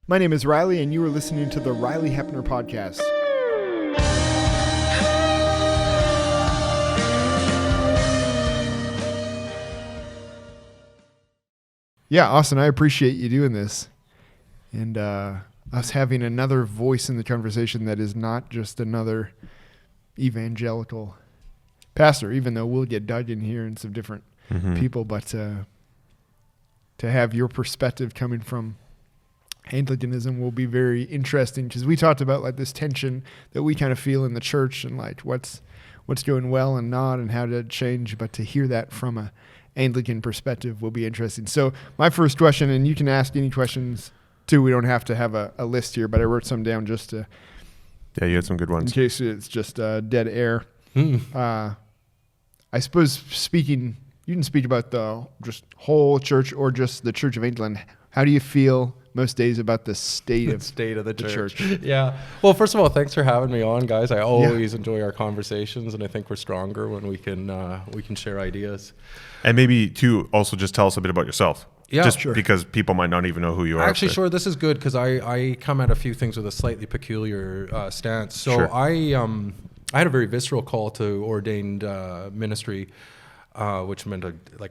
My name is Ryley, and you are listening to the Ryley Heppner podcast. Yeah, Austin, I appreciate you doing this. And us having another voice in the conversation that is not just another evangelical pastor, even though we'll get dug in here and some different people, but to have your perspective coming from Anglicanism will be very interesting, because we talked about like this tension that we kind of feel in the church and like what's going well and not and how to change, but to hear that from a Anglican perspective will be interesting. So my first question, and you can ask any questions too, we don't have to have a list here, but I wrote some down just to, yeah, you had some good ones in case it's just dead air. I suppose you can speak about the just whole church or just the Church of England. How do you feel most days about the state of the church? Yeah. Well, first of all, thanks for having me on, guys. I always enjoy our conversations, and I think we're stronger when we can share ideas. And maybe too, also just tell us a bit about yourself. Yeah, just because people might not even know who you are. Actually, sure. This is good because I come at a few things with a slightly peculiar stance. So sure. I had a very visceral call to ordained ministry. Which meant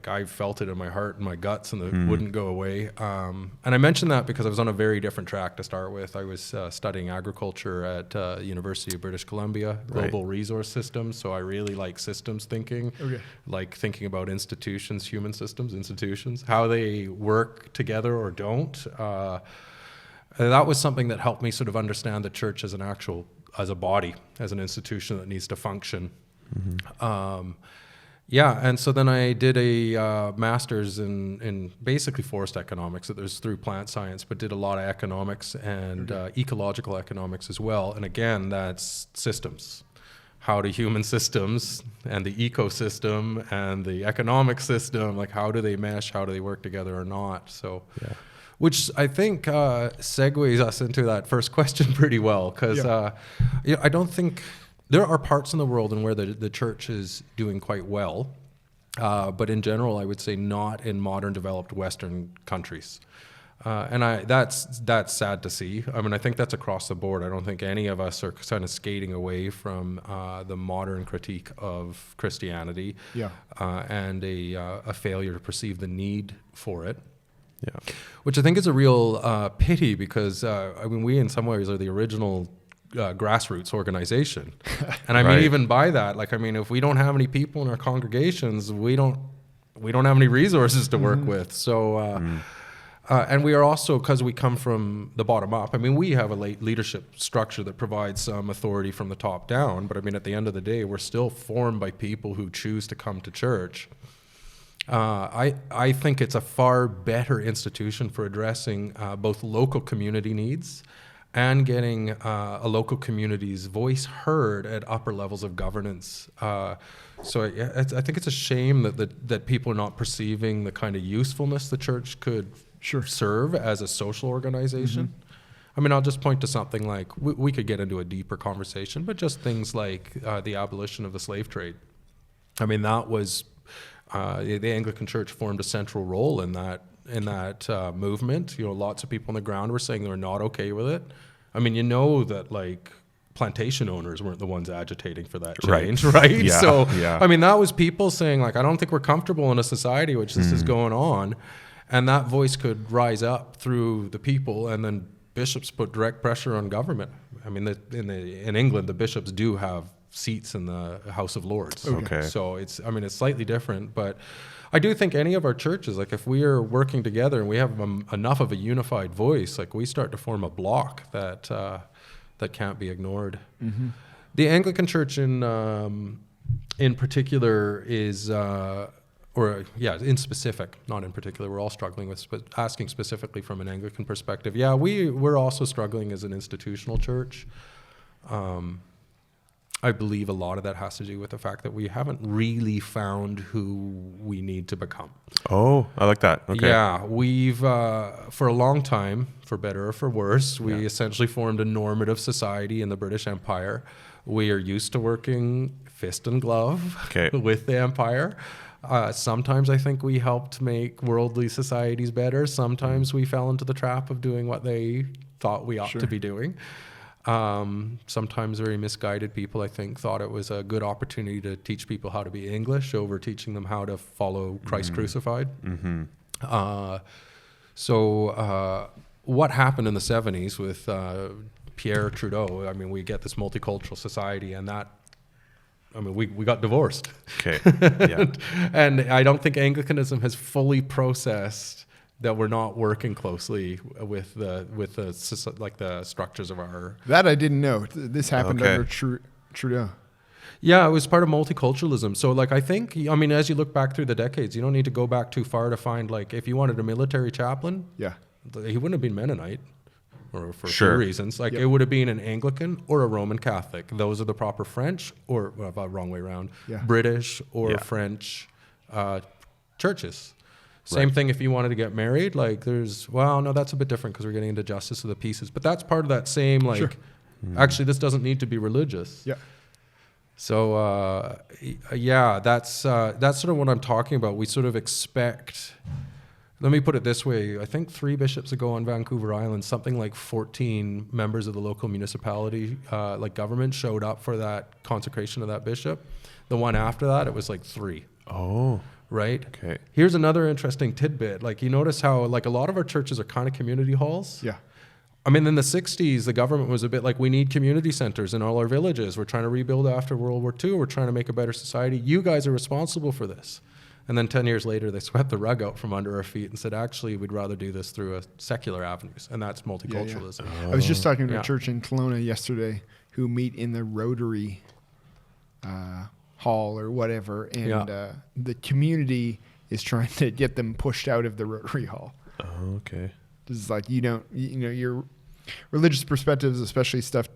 I felt it in my heart and my guts, and it wouldn't go away. And I mentioned that because I was on a very different track to start with. I was studying agriculture at University of British Columbia, global resource systems. So I really like systems thinking, like thinking about institutions, human systems, institutions, how they work together or don't. That was something that helped me sort of understand the church as a body, as an institution that needs to function. Yeah, and so then I did a master's in basically forest economics. It was through plant science, but did a lot of economics and ecological economics as well. And again, that's systems. How do human systems and the ecosystem and the economic system, like how do they mesh? How do they work together or not? So, which I think segues us into that first question pretty well, because I don't think... There are parts in the world in where the church is doing quite well, but in general, I would say not in modern developed Western countries. And that's sad to see. I mean, I think that's across the board. I don't think any of us are kind of skating away from the modern critique of Christianity and a failure to perceive the need for it. Yeah, which I think is a real pity, because I mean, we in some ways are the original grassroots organization. And I mean, even by that, like, I mean, if we don't have any people in our congregations, we don't have any resources to work with. So, and we are also, because we come from the bottom up, I mean, we have a leadership structure that provides some authority from the top down, but I mean, at the end of the day, we're still formed by people who choose to come to church. I think it's a far better institution for addressing both local community needs and getting a local community's voice heard at upper levels of governance. So I think it's a shame that people are not perceiving the kind of usefulness the church could serve as a social organization. I mean, I'll just point to something like, we could get into a deeper conversation, but just things like the abolition of the slave trade. I mean, that was, the Anglican Church formed a central role in that movement. You know, lots of people on the ground were saying they were not okay with it. I mean, you know that like plantation owners weren't the ones agitating for that change, right? Yeah, so, I mean, that was people saying like, I don't think we're comfortable in a society which this is going on. And that voice could rise up through the people, and then bishops put direct pressure on government. I mean, in England, the bishops do have seats in the House of Lords. Okay. So it's slightly different, but I do think any of our churches, like if we are working together and we have enough of a unified voice, like we start to form a block that can't be ignored. The Anglican Church in particular is, in specific, not in particular, we're all struggling with, but asking specifically from an Anglican perspective. Yeah, we're also struggling as an institutional church. I believe a lot of that has to do with the fact that we haven't really found who we need to become. Oh, I like that. Okay. Yeah, we've, for a long time, for better or for worse, we essentially formed a normative society in the British Empire. We are used to working fist and glove with the empire. Sometimes I think we helped make worldly societies better. Sometimes we fell into the trap of doing what they thought we ought to be doing. Sometimes very misguided people, I think, thought it was a good opportunity to teach people how to be English over teaching them how to follow Christ crucified. So what happened in the 70s with Pierre Trudeau? I mean, we get this multicultural society, and that, I mean, we got divorced. Okay. Yeah. And I don't think Anglicanism has fully processed that we're not working closely with the structures of our. That I didn't know. This happened under Trudeau. Yeah, it was part of multiculturalism. So, like, I think, I mean, as you look back through the decades, you don't need to go back too far to find, like, if you wanted a military chaplain, he wouldn't have been Mennonite, or for a few reasons. Like, it would have been an Anglican or a Roman Catholic. Those are the proper French, or wrong way around, British or French churches. Same thing if you wanted to get married. Like, no, that's a bit different because we're getting into justice of the pieces. But that's part of that same, like, actually, this doesn't need to be religious. Yeah. So, that's sort of what I'm talking about. We sort of expect, let me put it this way. I think 3 bishops ago on Vancouver Island, something like 14 members of the local municipality, like government, showed up for that consecration of that bishop. The one after that, it was like 3. Oh. Right? Okay. Here's another interesting tidbit. Like, you notice how, like, a lot of our churches are kind of community halls. Yeah. I mean, in the 60s, the government was a bit like, we need community centers in all our villages. We're trying to rebuild after World War II. We're trying to make a better society. You guys are responsible for this. And then 10 years later, they swept the rug out from under our feet and said, actually, we'd rather do this through secular avenues. And that's multiculturalism. I was just talking to a church in Kelowna yesterday who meet in the Rotary hall or whatever, and the community is trying to get them pushed out of the Rotary hall. Oh, okay. This is like, your religious perspectives, especially stuff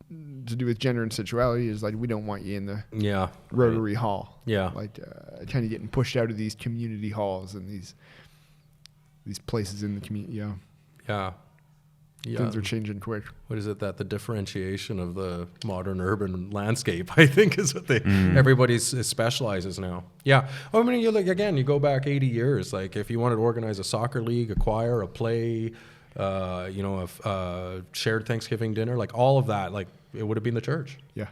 to do with gender and sexuality, is like, we don't want you in the Rotary hall. Yeah. Like, kind of getting pushed out of these community halls and these places in the community. Yeah. Yeah. Things are changing quick. What is it that the differentiation of the modern urban landscape, I think, is what everybody specializes now. Yeah. I mean, you go back 80 years. Like, if you wanted to organize a soccer league, a choir, a play, a shared Thanksgiving dinner, like all of that, like, it would have been the church. Yeah.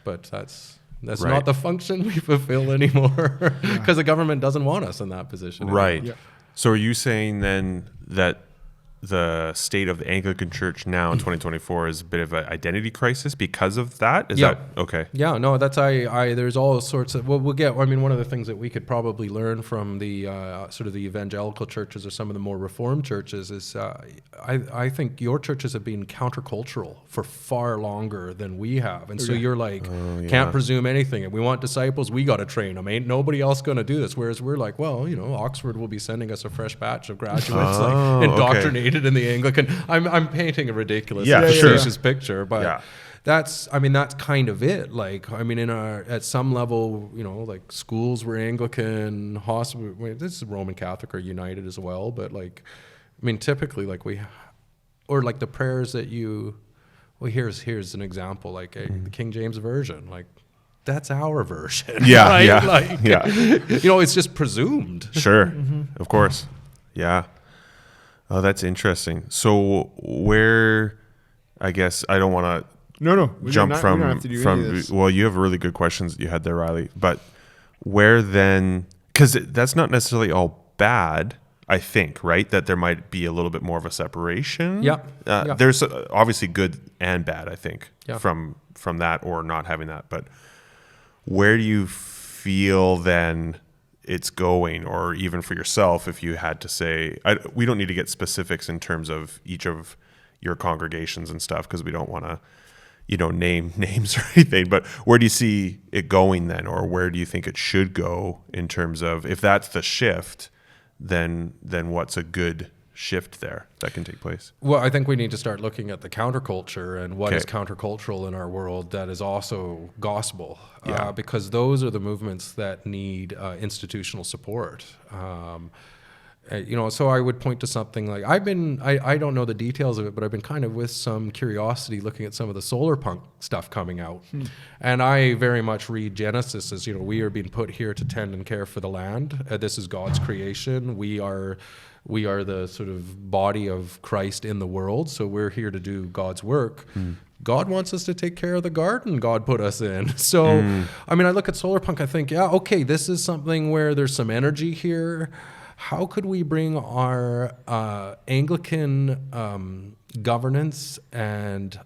But that's not the function we fulfill anymore because the government doesn't want us in that position. Right. Yeah. So are you saying then that the state of the Anglican Church now in 2024 is a bit of an identity crisis because of that? Is that okay? Yeah, no, that's there's all sorts of, we'll get, I mean, one of the things that we could probably learn from the sort of the evangelical churches or some of the more reformed churches is I think your churches have been countercultural for far longer than we have. And so you're like, can't presume anything. If we want disciples, we got to train them. Ain't nobody else going to do this. Whereas we're like, well, Oxford will be sending us a fresh batch of graduates indoctrinated in the Anglican. I'm painting a ridiculous, facetious picture, but that's kind of it. Like, I mean, at some level, like schools were Anglican, hospital, this is Roman Catholic or United as well. But like, I mean, typically, like like the prayers that here's an example, like the King James version, like that's our version. Yeah, right? yeah, like, it's just presumed. Sure, of course, yeah. Oh, that's interesting. So where, I guess I don't want to jump from well, you have really good questions that you had there, Ryley, but where then, because that's not necessarily all bad, I think, right? That there might be a little bit more of a separation. There's obviously good and bad, I think, from that or not having that. But where do you feel then it's going, or even for yourself, if you had to say, we don't need to get specifics in terms of each of your congregations and stuff, because we don't want to, name names or anything, but where do you see it going then? Or where do you think it should go in terms of, if that's the shift, then what's a good shift there that can take place? Well, I think we need to start looking at the counterculture and what is countercultural in our world that is also gospel, because those are the movements that need institutional support. So I would point to something like I don't know the details of it, but I've been kind of with some curiosity looking at some of the solar punk stuff coming out. And I very much read Genesis as, we are being put here to tend and care for the land. This is God's creation. We are the sort of body of Christ in the world. So we're here to do God's work. God wants us to take care of the garden God put us in. So, I look at solar punk, I think, this is something where there's some energy here. How could we bring our Anglican governance and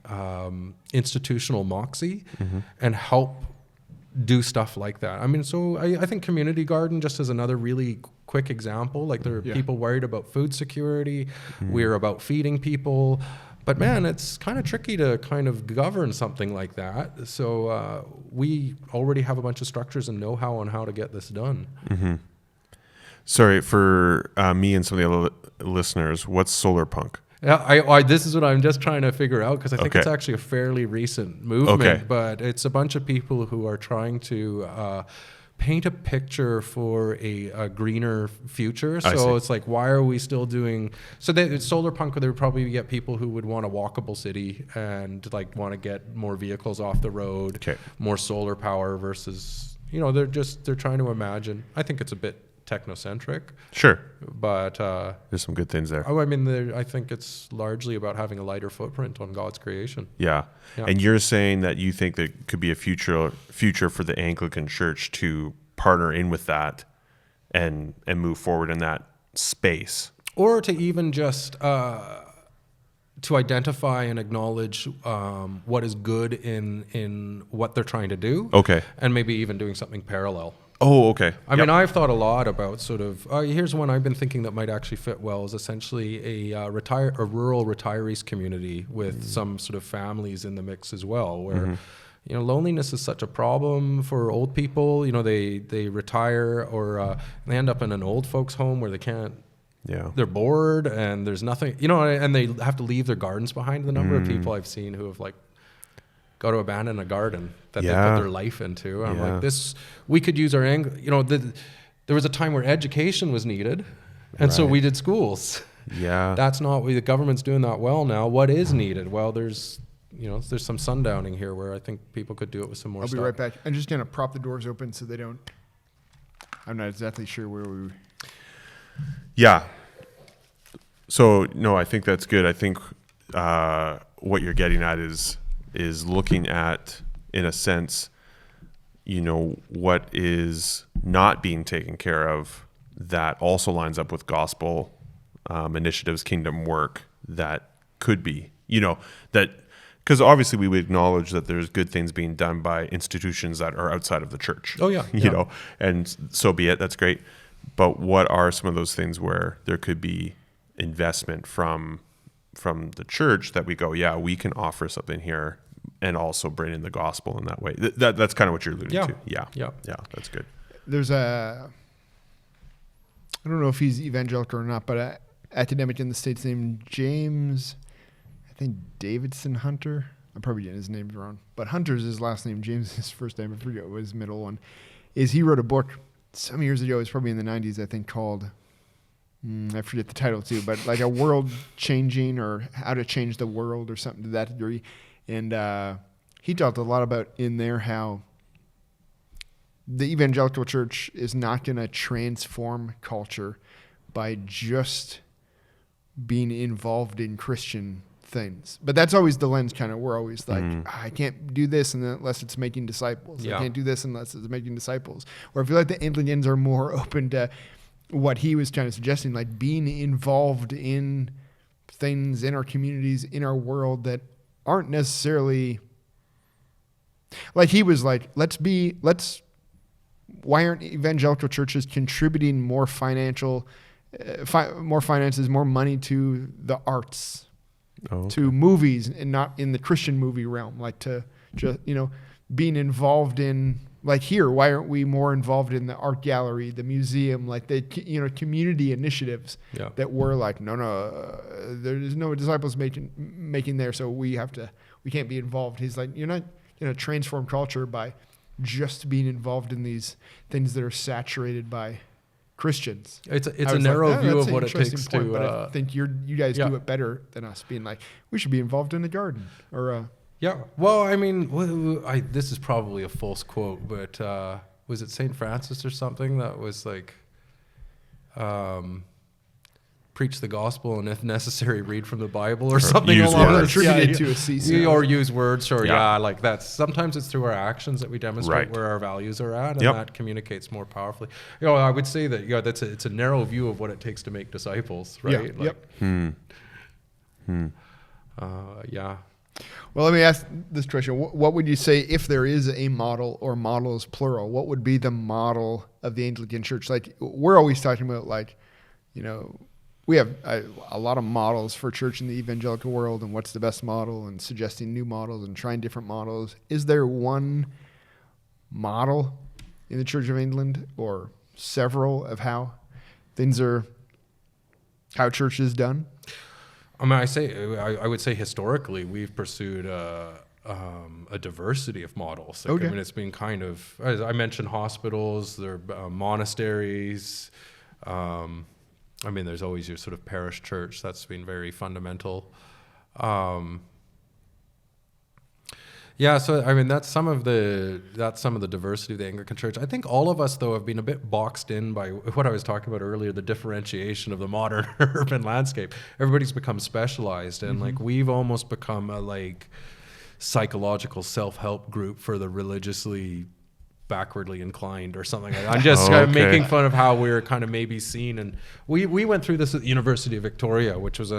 institutional moxie and help do stuff like that? I think community garden, just as another really quick example, like there are people worried about food security. We're about feeding people. But man, it's kind of tricky to kind of govern something like that. So we already have a bunch of structures and know-how on how to get this done. Sorry, for me and some of the other listeners, what's solar punk? Yeah, this is what I'm just trying to figure out, because I think it's actually a fairly recent movement, but it's a bunch of people who are trying to paint a picture for a greener future. So it's like, why are we still doing... So solar punk, there would probably get people who would want a walkable city and like want to get more vehicles off the road, more solar power versus, they're trying to imagine. I think it's a bit technocentric. Sure. But there's some good things there. I think it's largely about having a lighter footprint on God's creation. Yeah. And you're saying that you think there could be a future for the Anglican Church to partner in with that and move forward in that space. Or to even just to identify and acknowledge what is good in what they're trying to do. Okay. And maybe even doing something parallel. Oh, okay. I've thought a lot about sort of, here's one I've been thinking that might actually fit well, is essentially a rural retirees community with some sort of families in the mix as well, where, loneliness is such a problem for old people. They retire or they end up in an old folks home where they can't, they're bored and there's nothing, and they have to leave their gardens behind. The number of people I've seen who have got to abandon a garden that they put their life into. I'm like, we could use our there was a time where education was needed, and so we did schools. Yeah. That's not, the government's doing that well now. What is needed? Well, there's some sundowning here where I think people could do it with some more stuff. I'll be right back. I'm just going to prop the doors open so they don't, I'm not exactly sure where we... Yeah. So, no, I think that's good. I think what you're getting at is looking at, in a sense, what is not being taken care of that also lines up with gospel initiatives, kingdom work that could be, that, because obviously we would acknowledge that there's good things being done by institutions that are outside of the church. Oh yeah. You know, and so be it. That's great. But what are some of those things where there could be investment from the church that we go, we can offer something here and also bring in the gospel in that way? That's kind of what you're alluding to. Yeah, that's good. There's I don't know if he's evangelical or not, but an academic in the States named James, I think Davidson Hunter. I'm probably getting his name wrong, but Hunter's his last name. James is his first name. I forget what his middle one is. He wrote a book some years ago. It's probably in the 90s, I think, called, I forget the title too, but like a world changing or how to change the world or something to that degree. And he talked a lot about in there how the evangelical church is not going to transform culture by just being involved in Christian things. But that's always the lens kind of, we're always like, I can't do this unless it's making disciples. I can't do this unless it's making disciples. Or I feel like the Anglicans are more open to what he was kind of suggesting, like being involved in things in our communities, in our world that aren't necessarily, like he was like, why aren't evangelical churches contributing more finances, more money to the arts, to movies, and not in the Christian movie realm, like to just, being involved in, like here, why aren't we more involved in the art gallery, the museum, like the, community initiatives that we're like, no, there's no disciples making there. So we can't be involved. He's like, you're not going to transform culture by just being involved in these things that are saturated by Christians. It's a narrow view of what it takes point, but I think you guys do it better than us, being like, we should be involved in the garden or. Yeah. Well, I mean, this is probably a false quote, but was it St. Francis or something that was like, preach the gospel and if necessary read from the Bible or something along those lines. To a CC. Or use words or like that's sometimes it's through our actions that we demonstrate where our values are at, and that communicates more powerfully. I would say that it's a narrow view of what it takes to make disciples, right? Well, let me ask this question. What would you say if there is a model, or models plural, what would be the model of the Anglican Church? Like, we're always talking about, like, we have a lot of models for church in the evangelical world and what's the best model and suggesting new models and trying different models. Is there one model in the Church of England or several of how church is done? I mean, I would say historically we've pursued a diversity of models. I mean, it's been kind of, as I mentioned, hospitals, there are monasteries. I mean, there's always your sort of parish church. That's been very fundamental. So I mean, that's some of the diversity of the Anglican Church. I think all of us, though, have been a bit boxed in by what I was talking about earlier, the differentiation of the modern urban landscape. Everybody's become specialized, and like we've almost become a psychological self-help group for the religiously backwardly inclined or something like that. I'm just making fun of how we're kind of maybe seen. And we went through this at the University of Victoria, which was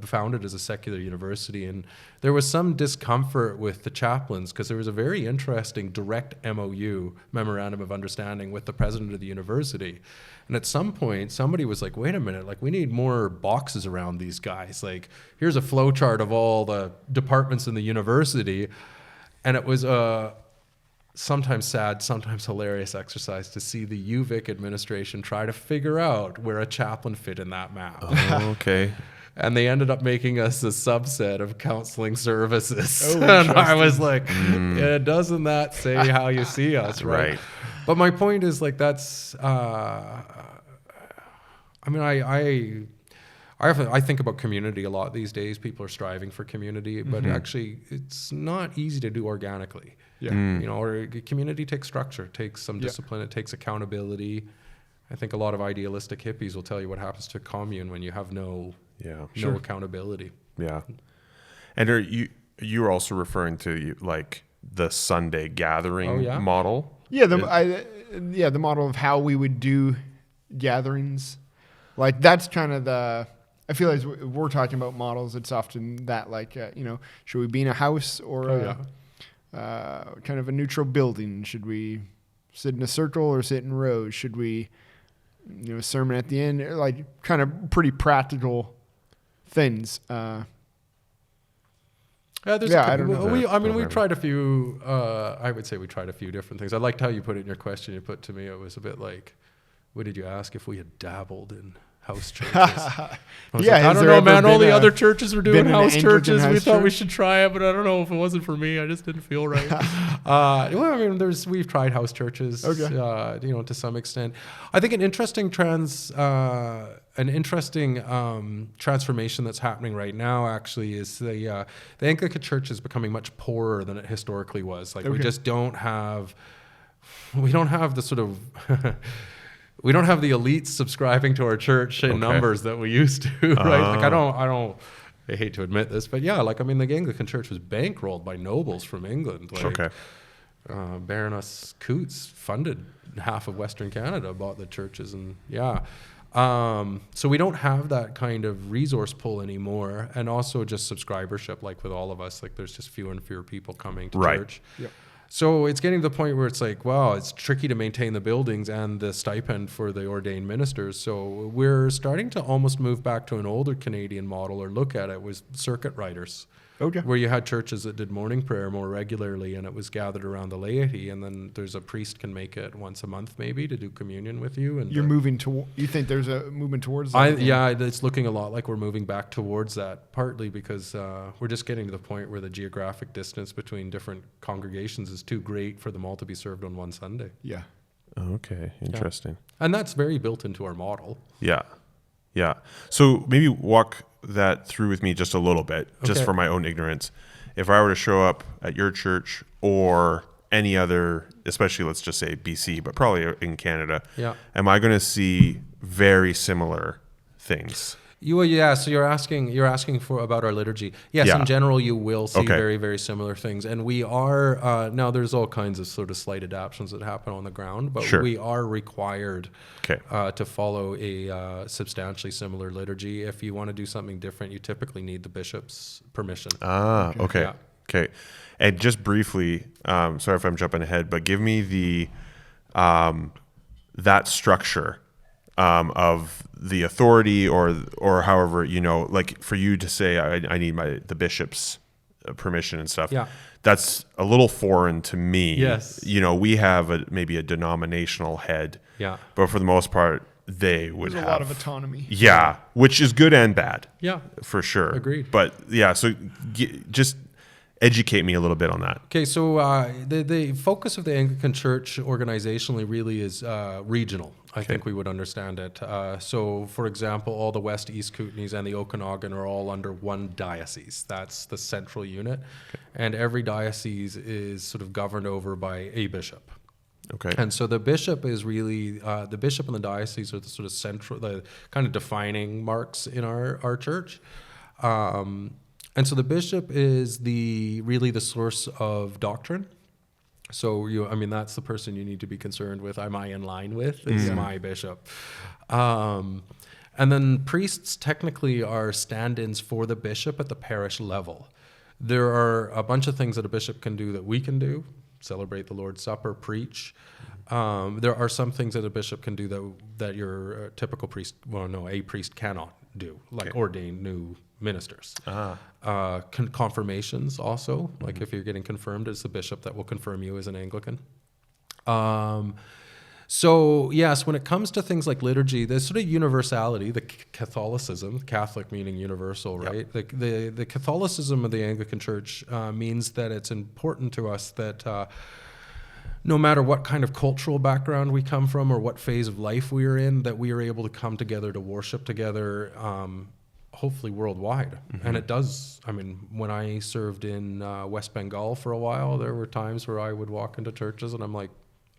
founded as a secular university. And there was some discomfort with the chaplains because there was a very interesting direct MOU, Memorandum of Understanding, with the president of the university. And at some point, somebody was like, wait a minute, like we need more boxes around these guys. Like, here's a flow chart of all the departments in the university. And it was sometimes sad, sometimes hilarious exercise to see the UVic administration try to figure out where a chaplain fit in that map. Oh, okay. And they ended up making us a subset of counseling services. And I was like, doesn't that say how you see us, right? But my point is, like, that's, I mean, I think about community a lot these days. People are striving for community, but actually it's not easy to do organically. Or community takes structure, takes some discipline, it takes accountability. I think a lot of idealistic hippies will tell you what happens to a commune when you have no accountability. Yeah. And are you're also referring to like the Sunday gathering model? Yeah, the model of how we would do gatherings. Like, that's kind of I feel like we're talking about models. It's often that, like, should we be in a house or kind of a neutral building? Should we sit in a circle or sit in rows? Should we, sermon at the end? Like, kind of pretty practical things. I don't know. We've tried a few. I would say we tried a few different things. I liked how you put it in your question. You put to me, it was a bit like, what did you ask if we had dabbled in house churches? I don't know, man. All the other churches were doing house churches. We thought we should try it, but I don't know if it wasn't for me. I just didn't feel right. We've tried house churches, to some extent. I think an interesting transformation that's happening right now actually is the Anglican Church is becoming much poorer than it historically was. Like, we just don't have the sort of we don't have the elites subscribing to our church in numbers that we used to, right? Like, I hate to admit this, but the Anglican Church was bankrolled by nobles from England. Like, Baroness Coots funded half of Western Canada, bought the churches, and so we don't have that kind of resource pull anymore, and also just subscribership, like with all of us, like there's just fewer and fewer people coming to church. Yep. So it's getting to the point where it's like, wow, it's tricky to maintain the buildings and the stipend for the ordained ministers. So we're starting to almost move back to an older Canadian model, or look at it, was circuit riders. Where you had churches that did morning prayer more regularly, and it was gathered around the laity, and then there's a priest can make it once a month maybe to do communion with you. And you think there's a movement towards that? It's looking a lot like we're moving back towards that, partly because we're just getting to the point where the geographic distance between different congregations is too great for them all to be served on one Sunday. Okay, interesting. Yeah. And that's very built into our model. Yeah. Yeah. So maybe walk that through with me just a little bit, just for my own ignorance. If I were to show up at your church or any other, especially let's just say BC, but probably in Canada, am I going to see very similar things? So you're asking for about our liturgy. Yes, in general, you will see very, very similar things. And we are, now there's all kinds of sort of slight adaptations that happen on the ground, but we are required to follow a substantially similar liturgy. If you want to do something different, you typically need the bishop's permission. Okay. And just briefly, sorry if I'm jumping ahead, but give me the that structure of the authority or however, like for you to say I need the bishop's permission and stuff. Yeah. That's a little foreign to me. Yes. We have maybe a denominational head. Yeah. But for the most part, they would have a lot of autonomy. Yeah, which is good and bad. Yeah. For sure. Agreed. But so just educate me a little bit on that. Okay, so the focus of the Anglican Church organizationally really is regional. I think we would understand it. So, for example, all the West East Kootenays and the Okanagan are all under one diocese. That's the central unit. And every diocese is sort of governed over by a bishop. Okay. And so the bishop is really, the bishop and the diocese are the sort of central, the kind of defining marks in our church. And so the bishop is really the source of doctrine. So that's the person you need to be concerned with. Am I in line with? Is my bishop. And then priests technically are stand-ins for the bishop at the parish level. There are a bunch of things that a bishop can do that we can do. Celebrate the Lord's Supper, preach. There are some things that a bishop can do that your typical priest, a priest cannot do, like ordain new ministers. Confirmations also, like if you're getting confirmed, it's the bishop that will confirm you as an Anglican. So yes, when it comes to things like liturgy, there's sort of universality, the Catholicism, Catholic meaning universal, right? Yep. The Catholicism of the Anglican Church means that it's important to us that no matter what kind of cultural background we come from or what phase of life we are in, that we are able to come together to worship together, hopefully worldwide. Mm-hmm. And it does. When I served in West Bengal for a while, there were times where I would walk into churches and I'm like,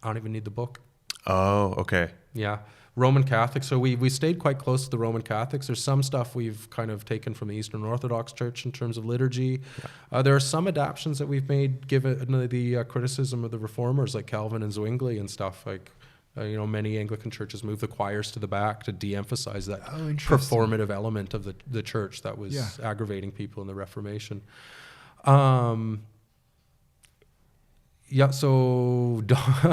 I don't even need the book. Oh, okay. Yeah. Roman Catholics. So we stayed quite close to the Roman Catholics. There's some stuff we've kind of taken from the Eastern Orthodox Church in terms of liturgy. Yeah. There are some adaptations that we've made given the criticism of the reformers like Calvin and Zwingli and stuff. Like, many Anglican churches move the choirs to the back to de-emphasize that performative element of the church that was aggravating people in the Reformation. Yeah, so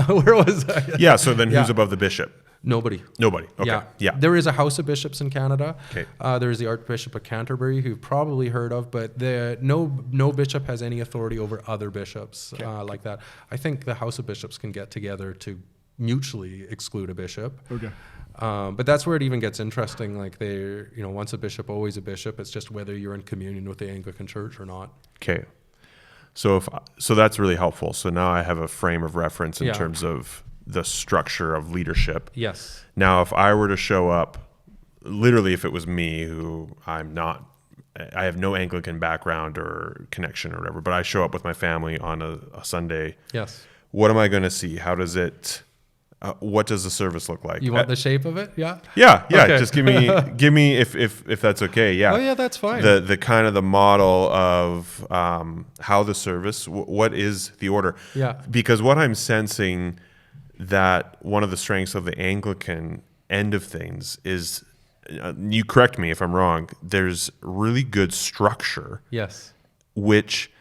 where was I? Yeah, so then who's above the bishop? Nobody. Okay. Yeah. There is a House of Bishops in Canada. Okay. There is the Archbishop of Canterbury, who you've probably heard of, but no bishop has any authority over other bishops like that. I think the House of Bishops can get together to mutually exclude a bishop. Okay. But that's where it even gets interesting. Like once a bishop, always a bishop. It's just whether you're in communion with the Anglican Church or not. Okay. So that's really helpful. So now I have a frame of reference in terms of the structure of leadership. Yes. Now, if I were to show up, literally, if it was me, who I have no Anglican background or connection or whatever, but I show up with my family on a Sunday. Yes. What am I going to see? How does it? What does the service look like? You want the shape of it? Yeah. Yeah. Okay. Just give me if that's okay. Yeah. Oh yeah, that's fine. The kind of the model of how the service. What is the order? Yeah. Because what I'm sensing that one of the strengths of the Anglican end of things is, you correct me if I'm wrong, there's really good structure. Yes. Which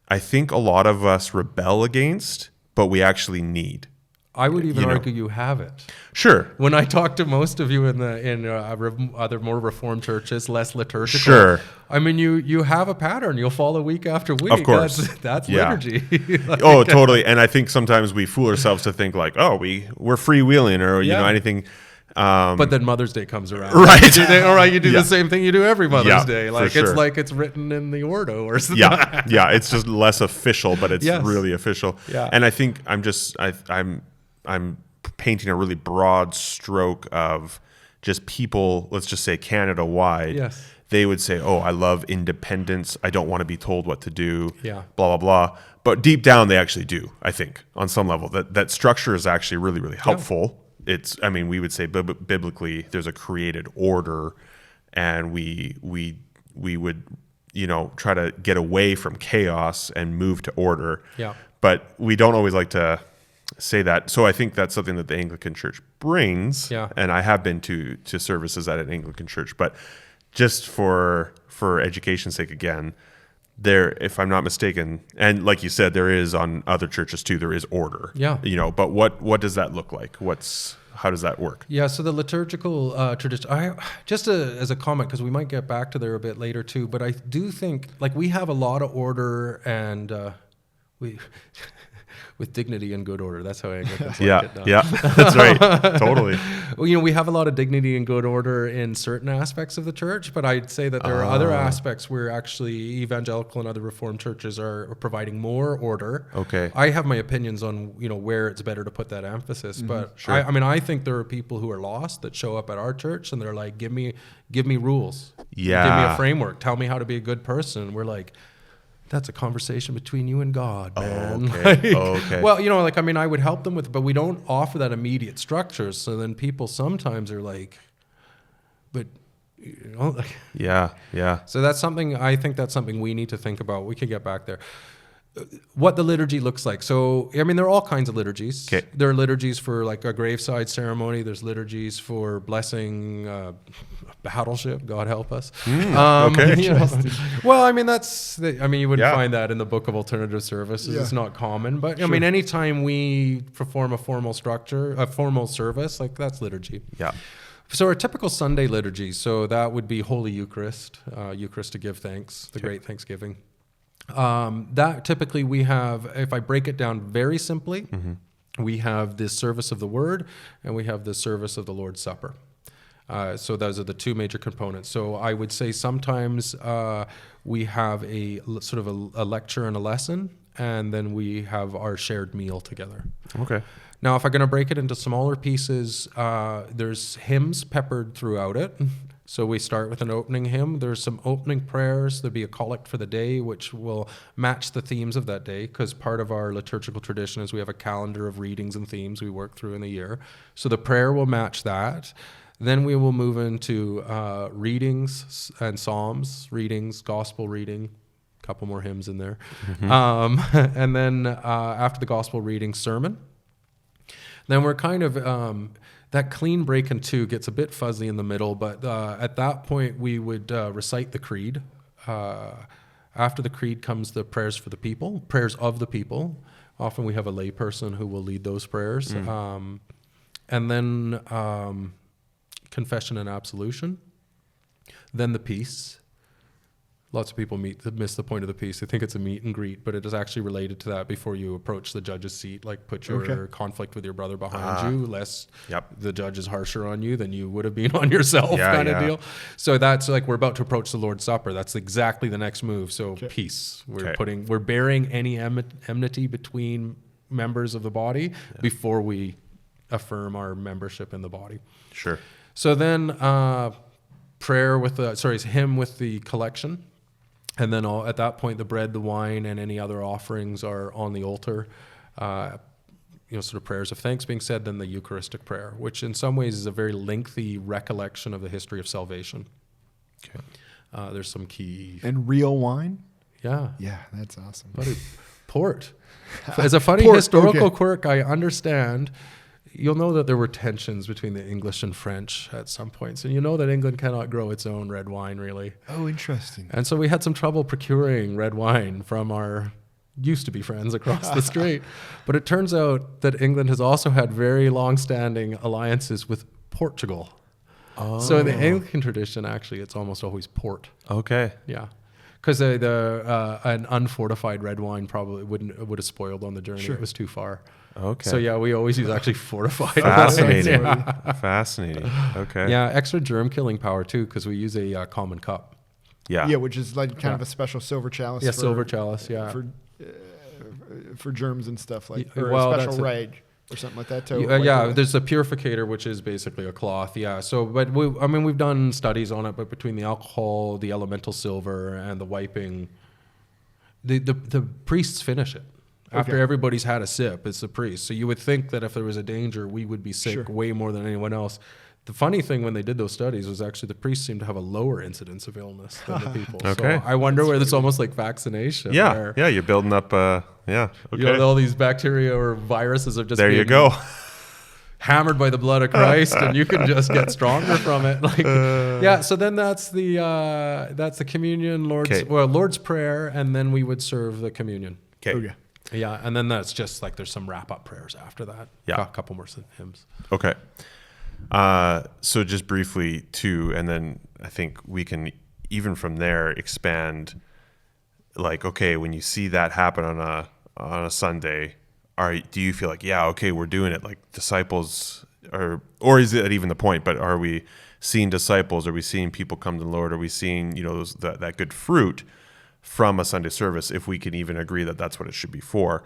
I think a lot of us rebel against, but we actually need. I would even argue you have it. Sure. When I talk to most of you in other more Reformed churches, less liturgical. Sure. You have a pattern. You'll follow week after week. Of course. That's liturgy. Totally. And I think sometimes we fool ourselves to think like, we're freewheeling or anything. But then Mother's Day comes around. Right. You do the same thing you do every Mother's Day. Like it's like it's written in the Ordo or something. Yeah. It's just less official, but it's really official. Yeah. And I think I'm painting a really broad stroke of just people, let's just say Canada-wide, yes, they would say, oh, I love independence. I don't want to be told what to do, yeah, blah, blah, blah. But deep down, they actually do, I think, on some level. That structure is actually really, really helpful. Yeah. We would say biblically, there's a created order, and we would, try to get away from chaos and move to order. Yeah. But we don't always like to say that. So I think that's something that the Anglican Church brings. Yeah. And I have been to services at an Anglican church, but just for education's sake, again, there, if I'm not mistaken, and like you said, there is on other churches too, there is order. Yeah. But what does that look like? How does that work? Yeah, so the liturgical tradition, as a comment, because we might get back to there a bit later too, but I do think, like, we have a lot of order, and we with dignity and good order. That's how Anglicans like it now. Yeah, that's right. Totally. Well, we have a lot of dignity and good order in certain aspects of the church, but I'd say that there are other aspects where actually evangelical and other Reformed churches are providing more order. Okay. I have my opinions on where it's better to put that emphasis, but sure. I think there are people who are lost that show up at our church and they're like, give me rules. Yeah. Give me a framework. Tell me how to be a good person. We're like, that's a conversation between you and God, man. Okay. Okay. Well, I would help them with, but we don't offer that immediate structure. So then people sometimes are like, but, Yeah. So I think that's something we need to think about. We could get back there. What the liturgy looks like. So, there are all kinds of liturgies. Okay. There are liturgies for like a graveside ceremony. There's liturgies for blessing battleship. God help us. Okay. Well, you wouldn't find that in the Book of Alternative Services. Yeah. It's not common. But, sure. Anytime we perform a formal service, like that's liturgy. Yeah. So our typical Sunday liturgy, so that would be Holy Eucharist, Eucharist to give thanks, the Great Thanksgiving. That typically we have, if I break it down very simply, we have the service of the Word and we have the service of the Lord's Supper. So those are the two major components. So I would say sometimes we have a sort of a lecture and a lesson, and then we have our shared meal together. Okay. Now, if I'm going to break it into smaller pieces, there's hymns peppered throughout it. So we start with an opening hymn. There's some opening prayers. There'll be a collect for the day, which will match the themes of that day, because part of our liturgical tradition is we have a calendar of readings and themes we work through in the year. So the prayer will match that. Then we will move into readings and psalms, readings, gospel reading, a couple more hymns in there. And then after the gospel reading, sermon. Then we're kind of... that clean break in two gets a bit fuzzy in the middle, but at that point we would recite the creed. After the creed comes the prayers for the people, prayers of the people. Often we have a layperson who will lead those prayers. And then confession and absolution. Then the peace. Lots of people miss the point of the peace. They think it's a meet and greet, but it is actually related to that before you approach the judge's seat. Like, put your conflict with your brother behind you, lest the judge is harsher on you than you would have been on yourself, kind of deal. So that's like, we're about to approach the Lord's Supper. That's exactly the next move. So peace. We're bearing any enmity between members of the body before we affirm our membership in the body. Sure. So then hymn with the collection. And then at that point, the bread, the wine, and any other offerings are on the altar. Sort of prayers of thanks being said, then the Eucharistic prayer, which in some ways is a very lengthy recollection of the history of salvation. Okay. There's some key... And real wine? Yeah. Yeah, that's awesome. But port. As a funny historical quirk, I understand... You'll know that there were tensions between the English and French at some points, and you know that England cannot grow its own red wine, really. Oh, interesting. And so we had some trouble procuring red wine from our used-to-be friends across the street. But it turns out that England has also had very long-standing alliances with Portugal. Oh. So in the Anglican tradition, actually, it's almost always port. Okay. Yeah. Because an unfortified red wine probably would have spoiled on the journey. Sure. It was too far. Okay. So we always use actually fortified. Fascinating. Fascinating. Okay. Yeah, extra germ killing power too, because we use a common cup. Yeah. Yeah, which is like kind of a special silver chalice. Yeah, silver chalice. Yeah. For germs and stuff like. Well, a special rage. or something like that. There's a purificator, which is basically a cloth. Yeah. So, but we've done studies on it, but between the alcohol, the elemental silver, and the wiping, the priests finish it. After everybody's had a sip, it's the priest. So you would think that if there was a danger, we would be sick way more than anyone else. The funny thing when they did those studies was actually the priests seemed to have a lower incidence of illness than the people. Okay. So I wonder where it's almost like vaccination. Yeah, you're building up, all these bacteria or viruses are just there you go. hammered by the blood of Christ, and you can just get stronger from it. So then that's the communion, Lord's Prayer, and then we would serve the communion. Okay. Yeah, and then that's just like there's some wrap-up prayers after that. Yeah. A couple more hymns. Okay. So just briefly too, and then I think we can even from there expand. Like, okay, when you see that happen on a Sunday, do you feel like, we're doing it like disciples, or is it even the point? But are we seeing disciples? Are we seeing people come to the Lord? Are we seeing that good fruit from a Sunday service? If we can even agree that that's what it should be for.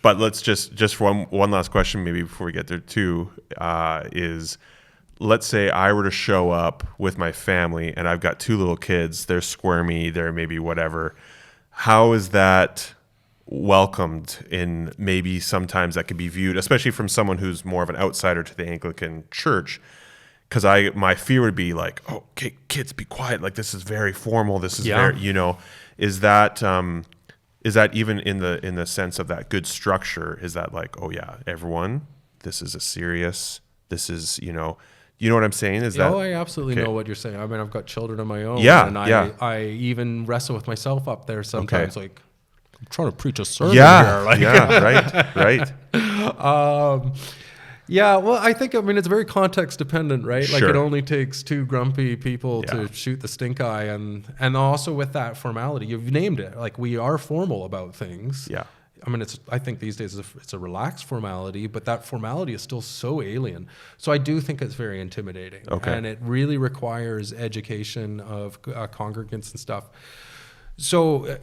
But let's just for one last question, maybe before we get there too, is. Let's say I were to show up with my family and I've got 2 little kids, they're squirmy, they're maybe whatever. How is that welcomed in maybe sometimes that could be viewed, especially from someone who's more of an outsider to the Anglican Church? Because my fear would be like, oh, okay, kids, be quiet. Like, this is very formal. This is very, is that even in the sense of that good structure? Is that like, oh yeah, everyone, this is this is, you know what I'm saying? I absolutely know what you're saying. I mean, I've got children of my own. I even wrestle with myself up there sometimes. Okay. Like, I'm trying to preach a sermon here. Right. Well, I think, it's very context dependent, right? Like, it only takes 2 grumpy people to shoot the stink eye. And also with that formality, you've named it. Like, we are formal about things. Yeah. I think these days it's a relaxed formality, but that formality is still so alien. So I do think it's very intimidating. Okay. And it really requires education of congregants and stuff. So,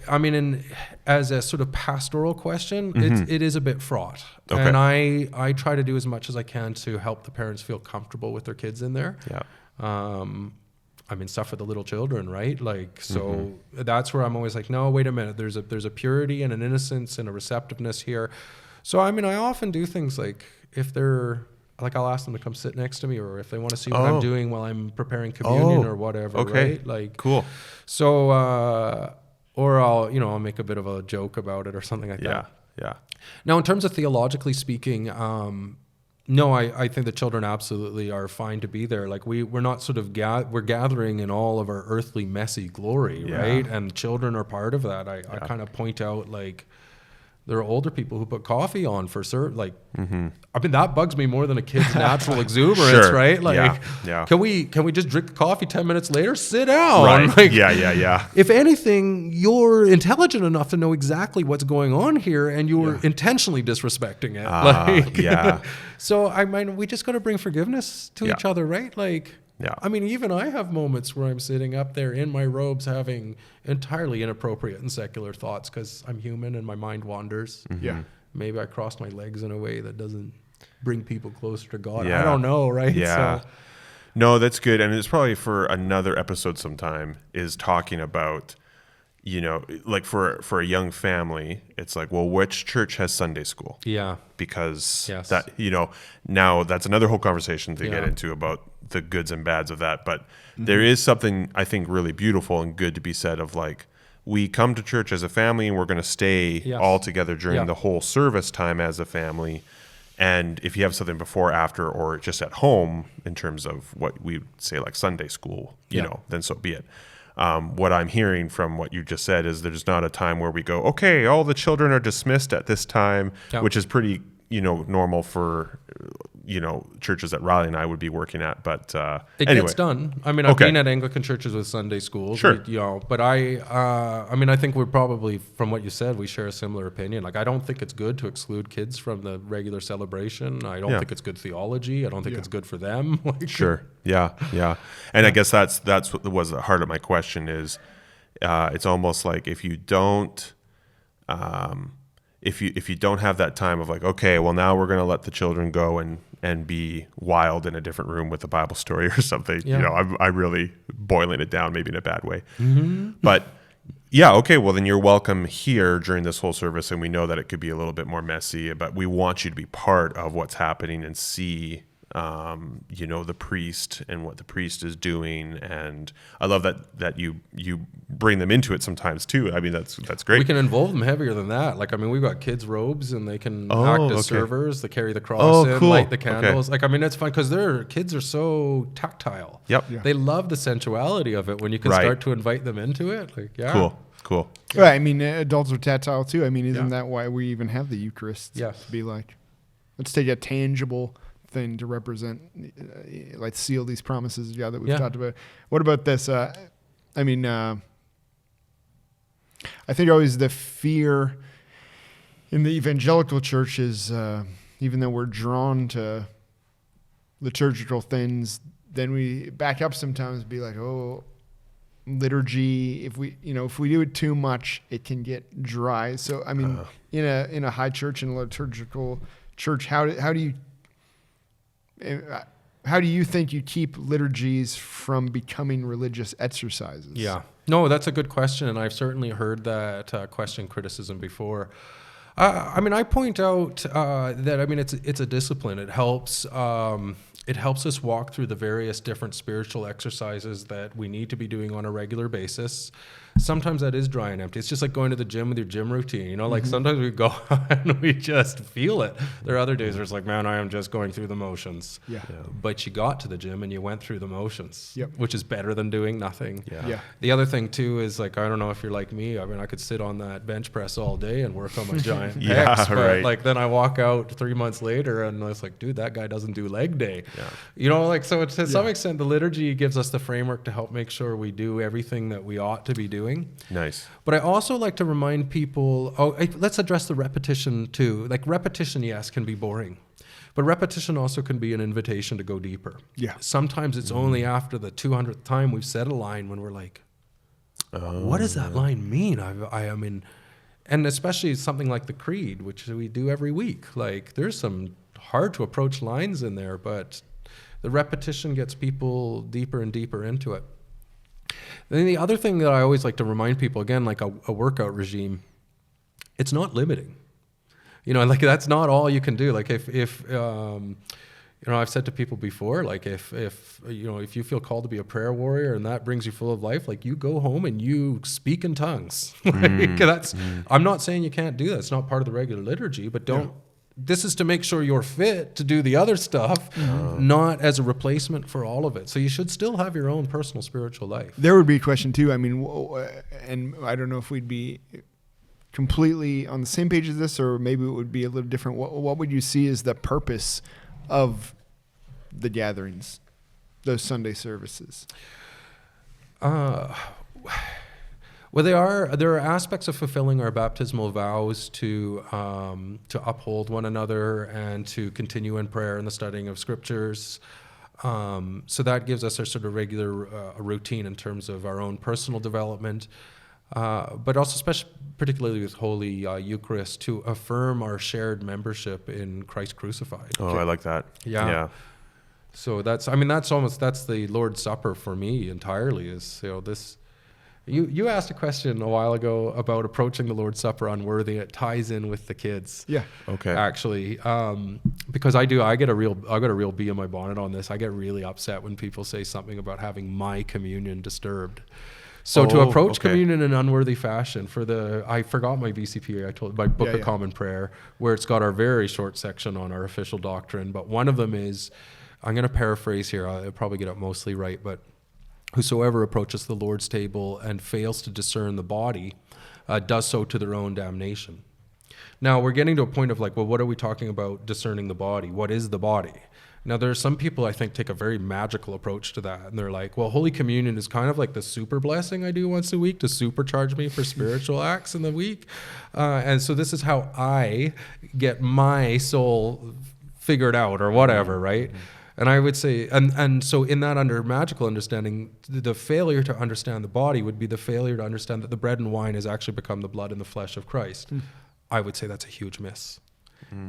as a sort of pastoral question, it is a bit fraught. Okay. And I try to do as much as I can to help the parents feel comfortable with their kids in there. Yeah. Stuff for the little children, right? Like, so that's where I'm always like, no, wait a minute. There's a purity and an innocence and a receptiveness here. So, I often do things like if they're like, I'll ask them to come sit next to me, or if they want to see what I'm doing while I'm preparing communion or whatever. Okay. Right? Like, cool. So, or I'll make a bit of a joke about it or something like that. Yeah. Now, in terms of theologically speaking, no, I think the children absolutely are fine to be there. Like, we're not sort of we're gathering in all of our earthly messy glory, right? And children are part of that. I kind of point out, like, there are older people who put coffee on for that bugs me more than a kid's natural exuberance, right? Like, can we just drink coffee 10 minutes later? Sit down. Right. Like, yeah. If anything, you're intelligent enough to know exactly what's going on here, and you're intentionally disrespecting it. So, we just got to bring forgiveness to each other, right? Like, even I have moments where I'm sitting up there in my robes having entirely inappropriate and secular thoughts because I'm human and my mind wanders. Mm-hmm. Yeah. Maybe I crossed my legs in a way that doesn't bring people closer to God. I don't know, right? Yeah. So, no, that's good. And it's probably for another episode sometime, is talking about, like for a young family, it's like, well, which church has Sunday school? Yeah. Because that, now that's another whole conversation to get into about the goods and bads of that. But there is something I think really beautiful and good to be said of, like, we come to church as a family and we're going to stay all together during the whole service time as a family. And if you have something before, after, or just at home in terms of what we say like Sunday school, then so be it. What I'm hearing from what you just said is there's not a time where we go, okay, all the children are dismissed at this time, which is pretty, normal for, churches that Ryley and I would be working at. But it gets done. I've been at Anglican churches with Sunday schools. Sure. But I think we're probably, from what you said, we share a similar opinion. Like, I don't think it's good to exclude kids from the regular celebration. I don't think it's good theology. I don't think it's good for them. Sure. Yeah. And I guess that's what was the heart of my question is, it's almost like if you don't if you don't have that time of like, okay, well now we're going to let the children go and be wild in a different room with a Bible story or something. Yeah. You know, I'm really boiling it down, maybe in a bad way. Mm-hmm. But yeah, okay, well then you're welcome here during this whole service, and we know that it could be a little bit more messy, but we want you to be part of what's happening and see you know, the priest and what the priest is doing. And I love that you bring them into it sometimes too. I mean, that's great. We can involve them heavier than that. Like, I mean, we've got kids' robes, and they can act as servers. They carry the cross in, light the candles. Okay. Like, I mean, it's fun because their kids are so tactile. Yep. Yeah. They love the sensuality of it when you can start to invite them into it. Like, yeah. Cool. Yeah. Right. I mean, adults are tactile too. I mean, isn't that why we even have the Eucharist? Yes. To be like, let's take a tangible thing to represent, like seal these promises that we've talked about. What about this? I think always the fear in the evangelical church is, even though we're drawn to liturgical things, then we back up sometimes and be like, oh, liturgy, if we do it too much, it can get dry. So, I mean, in a high church, in a liturgical church, how do you think you keep liturgies from becoming religious exercises? Yeah. No, that's a good question, and I've certainly heard that criticism before. I mean, I point out that, I mean, it's a discipline. It helps us walk through the various different spiritual exercises that we need to be doing on a regular basis. Sometimes that is dry and empty. It's just like going to the gym with your gym routine. You know, like sometimes we go and we just feel it. There are other days where it's like, man, I am just going through the motions. Yeah. But you got to the gym and you went through the motions, which is better than doing nothing. Yeah. The other thing too is, like, I don't know if you're like me. I mean, I could sit on that bench press all day and work on my giant pecs, but like then I walk out 3 months later and it's like, dude, that guy doesn't do leg day. Yeah. You know, like, so to some extent, the liturgy gives us the framework to help make sure we do everything that we ought to be doing. Nice. But I also like to remind people, let's address the repetition too. Like, repetition, yes, can be boring. But repetition also can be an invitation to go deeper. Yeah. Sometimes it's only after the 200th time we've said a line when we're like, what does that line mean? I mean, and especially something like the Creed, which we do every week. Like, there's some hard to approach lines in there, but the repetition gets people deeper and deeper into it. Then the other thing that I always like to remind people, again, like a workout regime, it's not limiting. You know, like, that's not all you can do. Like, if you know, I've said to people before, like, if you feel called to be a prayer warrior and that brings you full of life, like, you go home and you speak in tongues. I'm not saying you can't do that. It's not part of the regular liturgy, but don't. Yeah. This is to make sure you're fit to do the other stuff, not as a replacement for all of it. So you should still have your own personal spiritual life. There would be a question too. I mean, and I don't know if we'd be completely on the same page as this, or maybe it would be a little different. What would you see as the purpose of the gatherings, those Sunday services? Well, there are aspects of fulfilling our baptismal vows to uphold one another and to continue in prayer and the studying of scriptures. So that gives us a sort of regular routine in terms of our own personal development, but also particularly with Holy Eucharist, to affirm our shared membership in Christ crucified. Oh, okay. I like that. Yeah. So that's the Lord's Supper for me entirely. Is, you know, this. You asked a question a while ago about approaching the Lord's Supper unworthy. It ties in with the kids. Yeah. Okay. Actually, because I got a real bee in my bonnet on this. I get really upset when people say something about having my communion disturbed. So to approach communion in an unworthy fashion, I forgot my BCPA. My Book of Common Prayer, where it's got our very short section on our official doctrine. But one of them is, I'm going to paraphrase here. I'll probably get it mostly right, but whosoever approaches the Lord's table and fails to discern the body does so to their own damnation. Now, we're getting to a point of like, well, what are we talking about discerning the body? What is the body? Now, there are some people, I think, take a very magical approach to that. And they're like, well, Holy Communion is kind of like the super blessing I do once a week to supercharge me for spiritual acts in the week. And so this is how I get my soul figured out or whatever, right? Mm-hmm. And I would say, and so in that magical understanding, the failure to understand the body would be the failure to understand that the bread and wine has actually become the blood and the flesh of Christ. I would say that's a huge miss.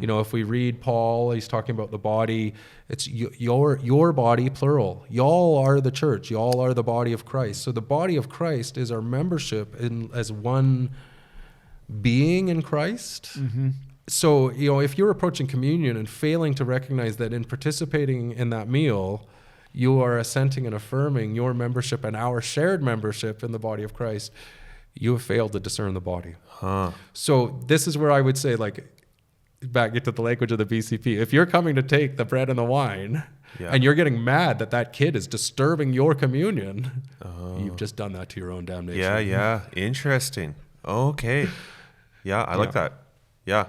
You know, if we read Paul, he's talking about the body. It's your body, plural. Y'all are the church. Y'all are the body of Christ. So the body of Christ is our membership as one being in Christ. Mm-hmm. So, you know, if you're approaching communion and failing to recognize that in participating in that meal, you are assenting and affirming your membership and our shared membership in the body of Christ, you have failed to discern the body. So this is where I would say, like, back into the language of the BCP, if you're coming to take the bread and the wine and you're getting mad that kid is disturbing your communion, you've just done that to your own damnation. Yeah. Interesting. Okay. Yeah, I like that. Yeah.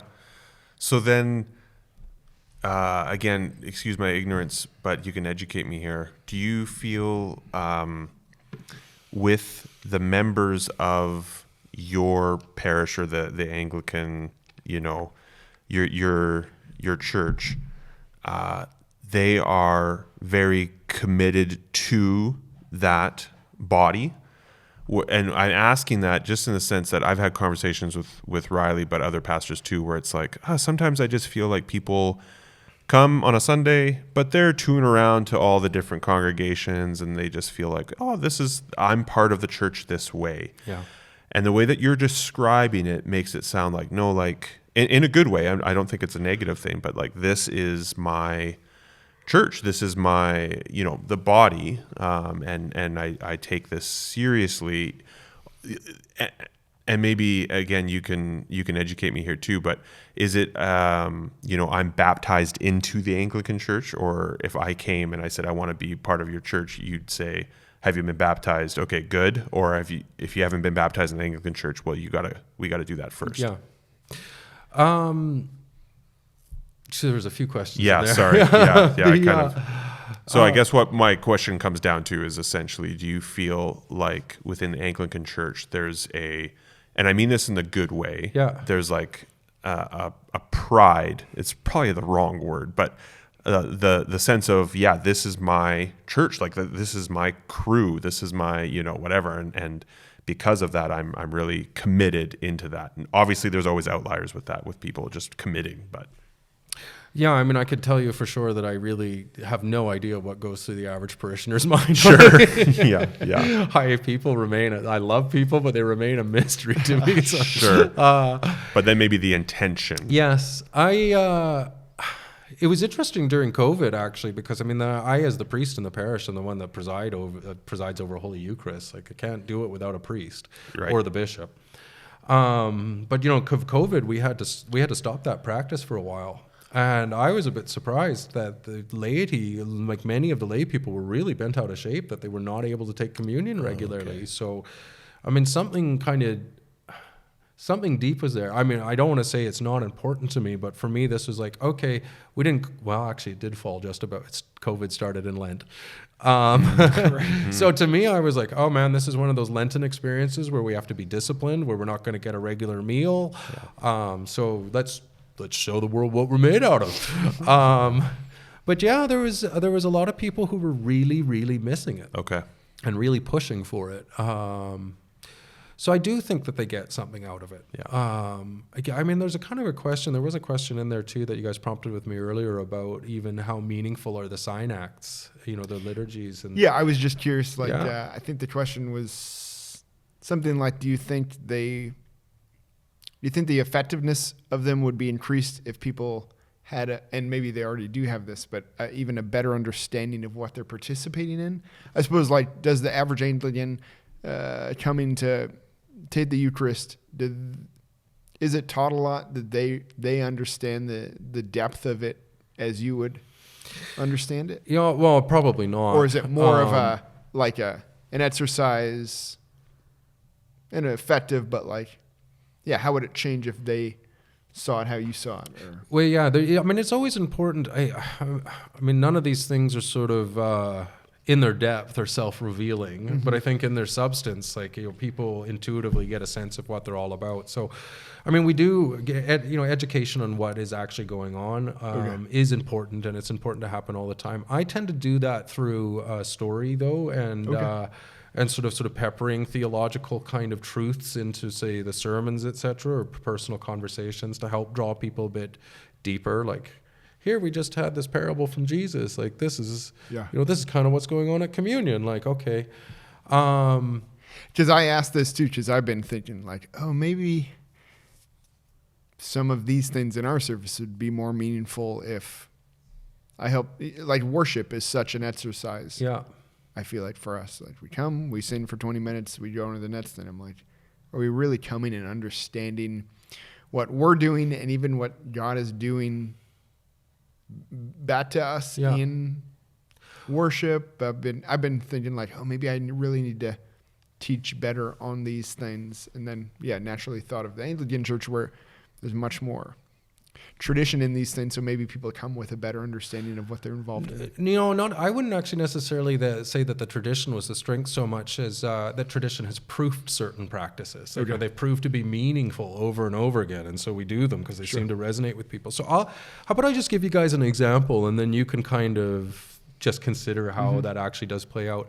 So then, again, excuse my ignorance, but you can educate me here. Do you feel with the members of your parish or the Anglican, you know, your church, they are very committed to that body? And I'm asking that just in the sense that I've had conversations with Ryley, but other pastors too, where it's like, sometimes I just feel like people come on a Sunday, but they're tuned around to all the different congregations, and they just feel like, I'm part of the church this way. Yeah. And the way that you're describing it makes it sound like, no, like, in a good way. I don't think it's a negative thing, but like, this is my church. This is my, you know, the body. And I take this seriously. And maybe, again, you can educate me here too, but is it, you know, I'm baptized into the Anglican Church, or if I came and I said, I want to be part of your church, you'd say, have you been baptized? Okay, good. Or if you haven't been baptized in the Anglican Church, well, we got to do that first. Yeah. So there's a few questions. Yeah, there. Sorry. Yeah. So I guess what my question comes down to is essentially, do you feel like within the Anglican Church there's and I mean this in the good way, there's like a pride, it's probably the wrong word, but the sense of, this is my church, like this is my crew, this is my, you know, whatever, and because of that, I'm really committed into that. And obviously there's always outliers with that, with people just committing, but. Yeah, I mean, I could tell you for sure that I really have no idea what goes through the average parishioner's mind. Sure. Yeah. People remain, I love people, but they remain a mystery to me. So, sure. But then maybe the intention. Yes. It was interesting during COVID, actually, because I mean, I as the priest in the parish and the one that presides over Holy Eucharist, like I can't do it without a priest or the bishop. But you know, COVID, we had to stop that practice for a while, and I was a bit surprised that the laity, like many of the lay people, were really bent out of shape that they were not able to take communion regularly. Okay. So, I mean, something deep was there. I mean, I don't want to say it's not important to me, but for me, this was like, okay, actually it did fall just about, COVID started in Lent. So to me, I was like, oh man, this is one of those Lenten experiences where we have to be disciplined, where we're not going to get a regular meal. So let's show the world what we're made out of. But yeah, there was a lot of people who were really, really missing it. Okay. And really pushing for it. So I do think that they get something out of it. Yeah. I mean, there's there was a question in there too that you guys prompted with me earlier about even how meaningful are the sign acts, you know, the liturgies. And I was just curious, I think the question was something like, do you think the effectiveness of them would be increased if people had and maybe they already do have this, but even a better understanding of what they're participating in? I suppose, like, does the average Anglican coming to take the Eucharist, is it taught a lot that they understand the depth of it as you would understand it? Yeah, well, probably not. Or is it more of an exercise and effective, but how would it change if they saw it how you saw it? Or? Well, yeah, I mean, it's always important. I mean, none of these things are sort of in their depth or self-revealing, mm-hmm. but I think in their substance, people intuitively get a sense of what they're all about. So, I mean, we do get, education on what is actually going on is important, and it's important to happen all the time. I tend to do that through story, though, and and sort of peppering theological kind of truths into, say, the sermons, etc., or personal conversations to help draw people a bit deeper. Like, here we just had this parable from Jesus. Like, this is, this is kind of what's going on at communion. Like, okay. Because I asked this too, because I've been thinking like, oh, maybe some of these things in our service would be more meaningful if I help. Like, worship is such an exercise. Yeah. I feel like for us, like, we come, we sing for 20 minutes, we go on to the next thing. I'm like, are we really coming and understanding what we're doing and even what God is doing back to us in worship? I've been thinking like, oh, maybe I really need to teach better on these things. And then, naturally thought of the Anglican Church, where there's much more tradition in these things, so maybe people come with a better understanding of what they're involved in. I wouldn't actually necessarily say that the tradition was the strength so much as that tradition has proved certain practices. Like, they've proved to be meaningful over and over again, and so we do them because they seem to resonate with people. So how about I just give you guys an example, and then you can kind of just consider how that actually does play out.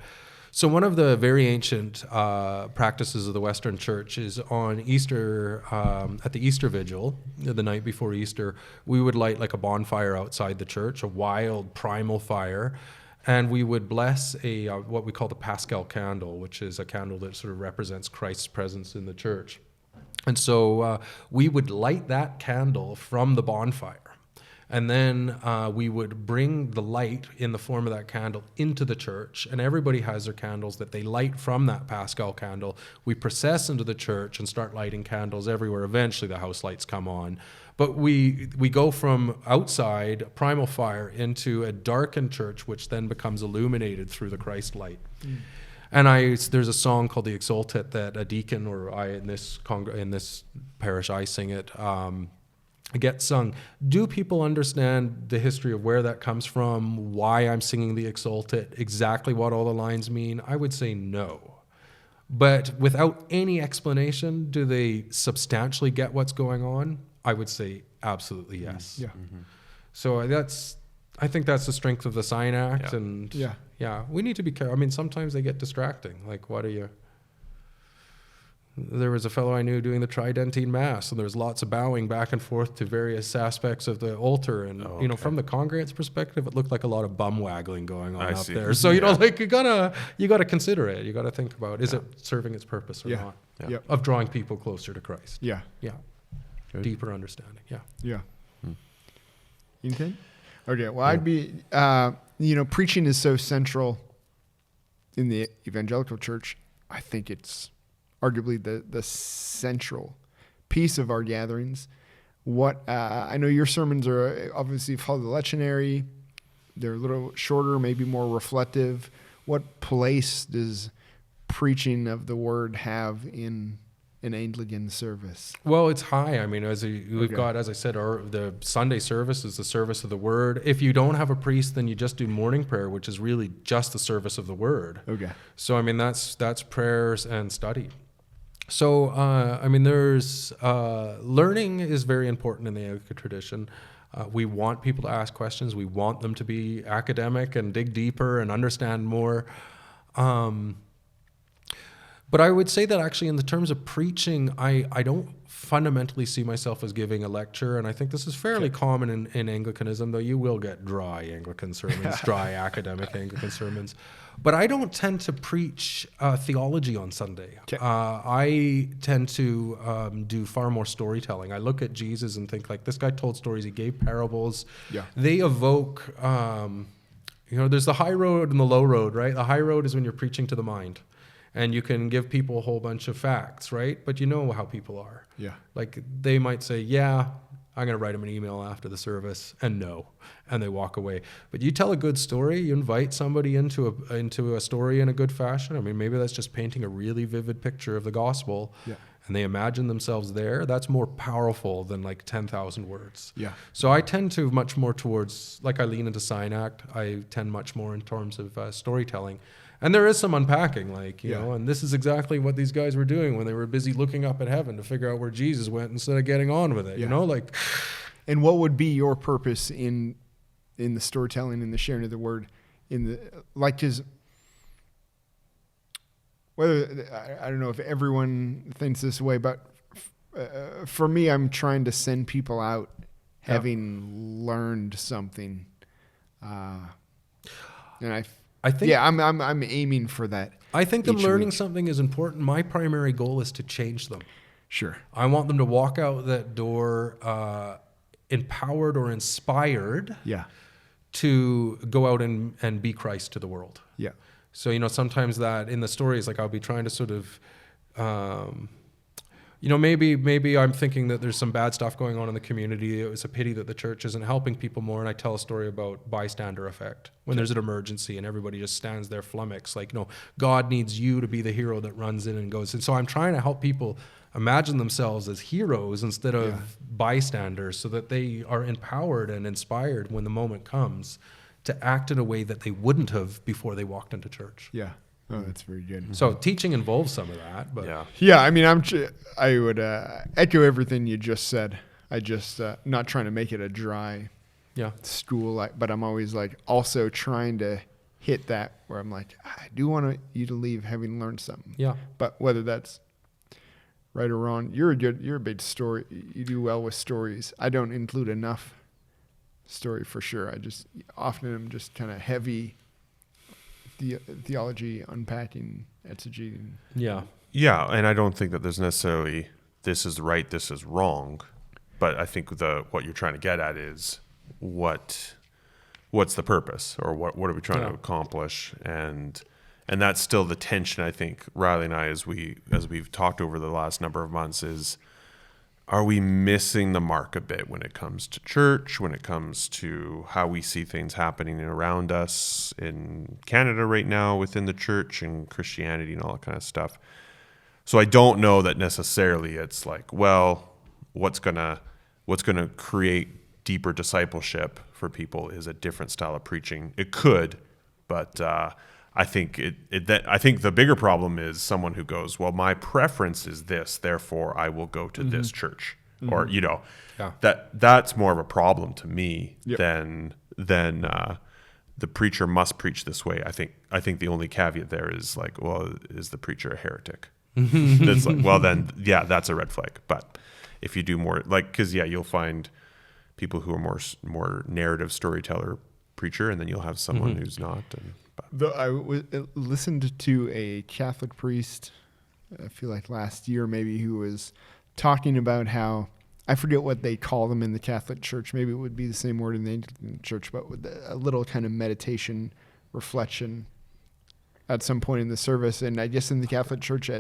So one of the very ancient practices of the Western Church is on Easter, at the Easter Vigil, the night before Easter, we would light like a bonfire outside the church, a wild primal fire, and we would bless what we call the Paschal candle, which is a candle that sort of represents Christ's presence in the church. And so we would light that candle from the bonfire. And then we would bring the light in the form of that candle into the church, and everybody has their candles that they light from that Paschal candle. We process into the church and start lighting candles everywhere. Eventually the house lights come on. But we go from outside primal fire into a darkened church, which then becomes illuminated through the Christ light. And there's a song called the Exultet that a deacon, or I in this parish, I sing it, gets sung. Do people understand the history of where that comes from, why I'm singing the Exultet, exactly what all the lines mean? I would say no. But without any explanation, do they substantially get what's going on? I would say absolutely yes. Yeah. So I think that's the strength of the Sign Act. And we need to be careful. I mean, sometimes they get distracting. Like, there was a fellow I knew doing the Tridentine Mass, and there was lots of bowing back and forth to various aspects of the altar. And, from the congregant's perspective, it looked like a lot of bum waggling going on up there. So, you gotta consider it. You gotta think about, is it serving its purpose or not? Of drawing people closer to Christ. Yeah. Good. Deeper understanding. Yeah. Ethan? Okay. Well, I'd be, preaching is so central in the evangelical church. I think it's arguably the central piece of our gatherings. I know your sermons are obviously follow the lectionary. They're a little shorter, maybe more reflective. What place does preaching of the word have in an Anglican service? Well, it's high. I mean, we've got, as I said, the Sunday service is the service of the word. If you don't have a priest, then you just do morning prayer, which is really just the service of the word. Okay. So, I mean, that's prayers and study. So, there's learning is very important in the Anglican tradition. We want people to ask questions. We want them to be academic and dig deeper and understand more. But I would say that actually in the terms of preaching, I don't fundamentally see myself as giving a lecture. And I think this is fairly common in Anglicanism, though you will get dry Anglican sermons, dry academic Anglican sermons. But I don't tend to preach theology on Sunday. Okay. I tend to do far more storytelling. I look at Jesus and think, like, this guy told stories. He gave parables. Yeah. They evoke, there's the high road and the low road, right? The high road is when you're preaching to the mind. And you can give people a whole bunch of facts, right? But you know how people are. Yeah. Like, they might say, I'm going to write them an email after the service, and they walk away. But you tell a good story, you invite somebody into a story in a good fashion. I mean, maybe that's just painting a really vivid picture of the gospel, and they imagine themselves there. That's more powerful than like 10,000 words. Yeah. So I tend to much more towards, like, I lean into Sign Act. I tend much more in terms of storytelling. And there is some unpacking, and this is exactly what these guys were doing when they were busy looking up at heaven to figure out where Jesus went instead of getting on with it, And what would be your purpose in the storytelling and the sharing of the word whether I don't know if everyone thinks this way, but for me, I'm trying to send people out having learned something, and I think I'm aiming for that. I think them learning something is important. My primary goal is to change them. Sure. I want them to walk out that door empowered or inspired to go out and be Christ to the world. Yeah. So, sometimes that in the stories, like I'll be trying to sort of, maybe I'm thinking that there's some bad stuff going on in the community. It was a pity that the church isn't helping people more. And I tell a story about bystander effect when there's an emergency and everybody just stands there flummoxed. Like, God needs you to be the hero that runs in and goes. And so I'm trying to help people imagine themselves as heroes instead of bystanders, so that they are empowered and inspired when the moment comes to act in a way that they wouldn't have before they walked into church. Yeah. Oh, that's very good. So teaching involves some of that, but I mean, I would echo everything you just said. I just not trying to make it a dry school, but I'm always like also trying to hit that where I'm like, I do want you to leave having learned something. Yeah. But whether that's right or wrong, you're a big story. You do well with stories. I don't include enough story for sure. I just often am just kind of heavy theology, unpacking, exegeting. Yeah, and I don't think that there's necessarily this is right, this is wrong, but I think what you're trying to get at is what's the purpose, or what are we trying to accomplish, and that's still the tension. I think Ryley and I, as we've talked over the last number of months, is are we missing the mark a bit when it comes to church, when it comes to how we see things happening around us in Canada right now within the church and Christianity and all that kind of stuff. So I don't know that necessarily it's like, well, what's gonna create deeper discipleship for people is a different style of preaching. It could, but I think I think the bigger problem is someone who goes, well, my preference is this, therefore I will go to this church, or that's more of a problem to me than the preacher must preach this way. I think the only caveat there is like, well, is the preacher a heretic? That's like, well, then that's a red flag. But if you do more, like, because you'll find people who are more narrative storyteller preacher, and then you'll have someone who's not. I listened to a Catholic priest, I feel like last year maybe, who was talking about how, I forget what they call them in the Catholic Church, maybe it would be the same word in the Anglican Church, but with a little kind of meditation, reflection at some point in the service. And I guess in the Catholic Church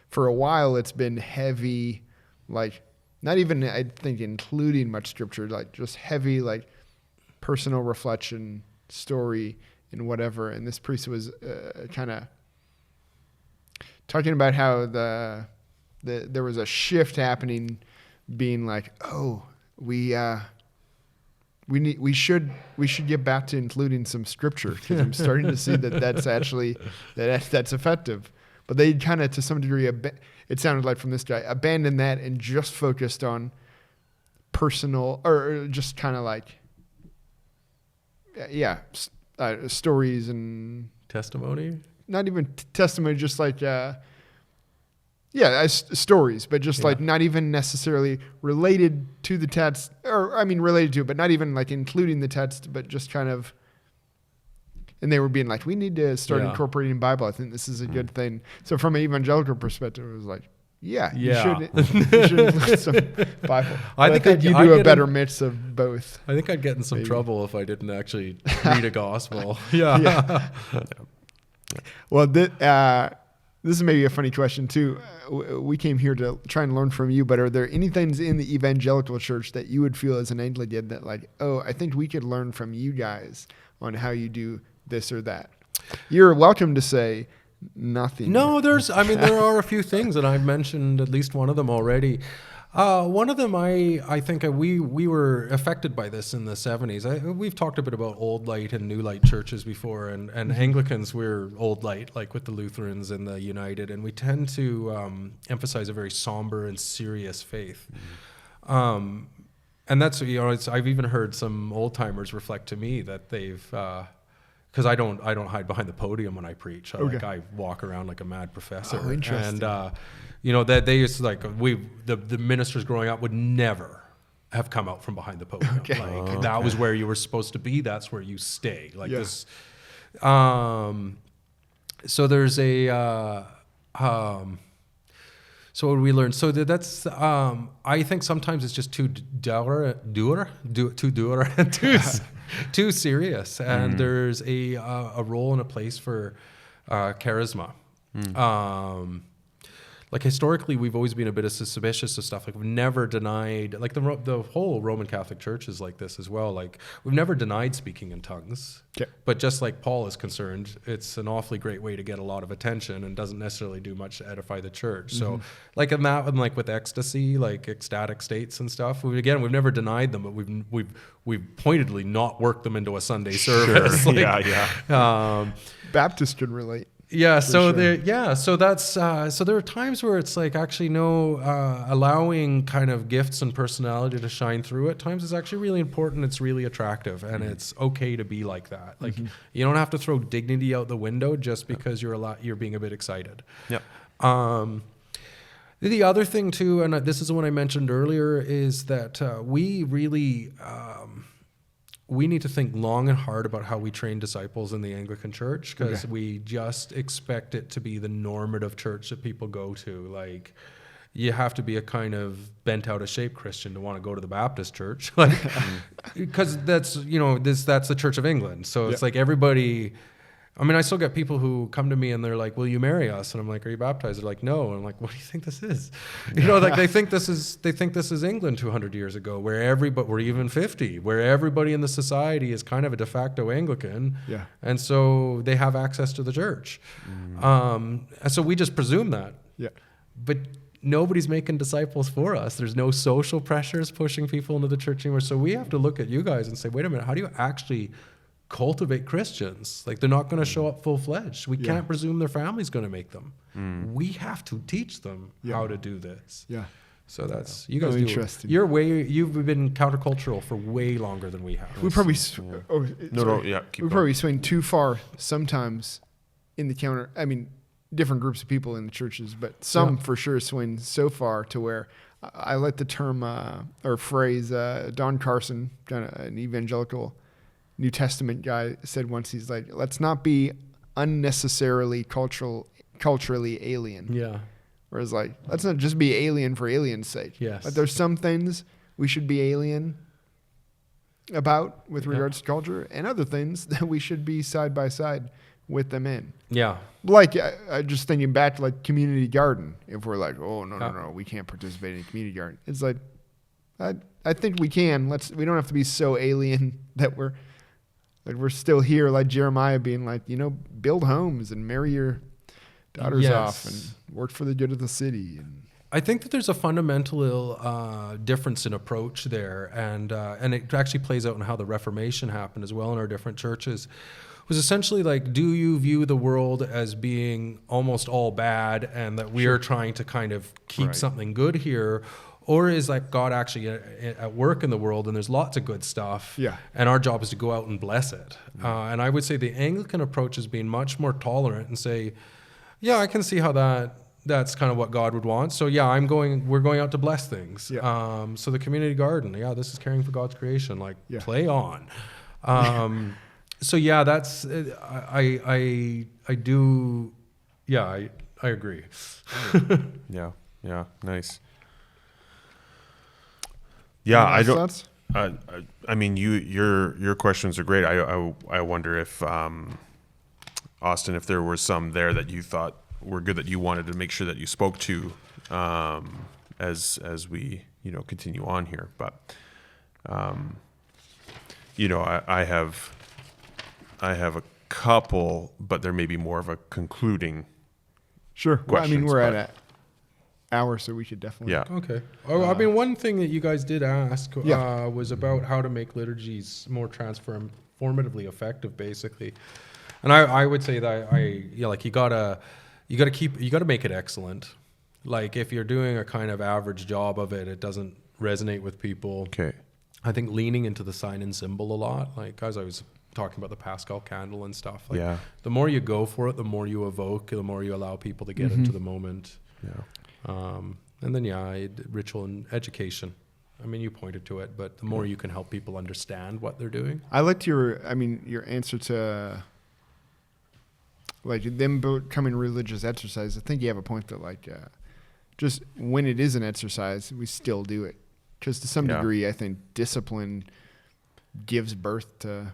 for a while it's been heavy, like not even, I think, including much scripture, like just heavy, like personal reflection, story, and whatever. And this priest was kind of talking about how there was a shift happening, being like, oh, we should get back to including some scripture, because I'm starting to see that's actually that's effective. But they kind of, to some degree, it sounded like from this guy, abandoned that and just focused on personal, or just kind of like stories and testimony. Not even testimony, just like stories, but just like not even necessarily related to the text, or I mean related to it, but not even like including the text, but just kind of. And they were being like, we need to start incorporating Bible. I think this is a good thing. So from an evangelical perspective, it was like, you should include some Bible. I think you do a better mix of both. I think I'd get in some trouble if I didn't actually read a gospel. Well, this is maybe a funny question too. We came here to try and learn from you, but are there any things in the evangelical church that you would feel as an Anglican that like, oh, I think we could learn from you guys on how you do this or that? You're welcome to say nothing. No, there are a few things, and I've mentioned at least one of them already. One of them, I think we were affected by this in the 70s. We've talked a bit about old light and new light churches before, and Anglicans, we're old light, like with the Lutherans and the United, and we tend to emphasize a very somber and serious faith. And that's, I've even heard some old timers reflect to me that they've because I don't hide behind the podium when I preach. I walk around like a mad professor. Oh, interesting. And that they used to, like, the ministers growing up would never have come out from behind the podium. That was where you were supposed to be. That's where you stay. Like this. So there's a. So what did we learn? So that's, I think sometimes it's just too too serious. And there's a role and a place for charisma. Like historically, we've always been a bit suspicious of stuff. Like we've never denied, like the whole Roman Catholic Church is like this as well. Like we've never denied speaking in tongues, but just like Paul is concerned, it's an awfully great way to get a lot of attention and doesn't necessarily do much to edify the church. So like in that, and like with ecstasy, like ecstatic states and stuff, we've never denied them, but we've pointedly not worked them into a Sunday service. Sure. Like, Baptists can relate. Yeah, so sure. So that's so there are times where it's like actually allowing kind of gifts and personality to shine through at times is actually really important. It's really attractive, and it's okay to be like that. Like you don't have to throw dignity out the window just because you're being a bit excited. Yep. The other thing too, and this is the one I mentioned earlier, is that we really we need to think long and hard about how we train disciples in the Anglican Church, because we just expect it to be the normative church that people go to. Like, you have to be a kind of bent out of shape Christian to want to go to the Baptist church, like, because that's the Church of England. So it's like everybody. I mean, I still get people who come to me and they're like, "Will you marry us?" And I'm like, "Are you baptized?" They're like, "No." And I'm like, "What do you think this is?" Like they think this is England 200 years ago, where or even 50, where everybody in the society is kind of a de facto Anglican, and so they have access to the church. And so we just presume that. But nobody's making disciples for us. There's no social pressures pushing people into the church anymore. So we have to look at you guys and say, "Wait a minute, how do you actually cultivate Christians?" Like, they're not going to show up full-fledged. We can't presume their family's going to make them. We have to teach them how to do this. So that's you guys do. Interesting. You've been countercultural for way longer than we have. We probably keep probably swing too far sometimes in the counter. I mean, different groups of people in the churches, but some for sure swing so far to where I let the term or phrase Don Carson, kind of an evangelical New Testament guy, said once, he's like, let's not be unnecessarily culturally alien. Whereas, like, let's not just be alien for alien's sake. But there's some things we should be alien about with regards to culture, and other things that we should be side by side with them in. Like, I just thinking back to like community garden. If we're like, oh no, we can't participate in a community garden. It's like, I think we can. We don't have to be so alien that we're still here, like Jeremiah being like, build homes and marry your daughters off and work for the good of the city. And I think that there's a fundamental difference in approach there, and it actually plays out in how the Reformation happened as well in our different churches. It was essentially like, do you view the world as being almost all bad and that we are trying to kind of keep something good here? Or is like God actually at work in the world and there's lots of good stuff, and our job is to go out and bless it? And I would say the Anglican approach has been much more tolerant and say, I can see how that's kind of what God would want. So we're going out to bless things. So the community garden, this is caring for God's creation. Like, play on. So that's I do. I agree. Nice. I don't. I mean, your questions are great. I wonder if Austin, if there were some there that you thought were good that you wanted to make sure that you spoke to as we continue on here. But I have a couple, but there may be more of a concluding. Sure. Well, I mean, we're at an hour, so we should definitely. Okay. I mean, one thing that you guys did ask was about how to make liturgies more transformatively effective, basically. And I would say that you gotta make it excellent. Like, if you're doing a kind of average job of it, it doesn't resonate with people. Okay. I think leaning into the sign and symbol a lot. Like, as I was talking about the Pascal candle and stuff. Like, the more you go for it, the more you evoke, the more you allow people to get into the moment. And then, ritual and education. I mean, you pointed to it, but the more you can help people understand what they're doing. I liked your answer to like them becoming religious exercise. I think you have a point that like, just when it is an exercise, we still do it. Because to some degree, I think discipline gives birth to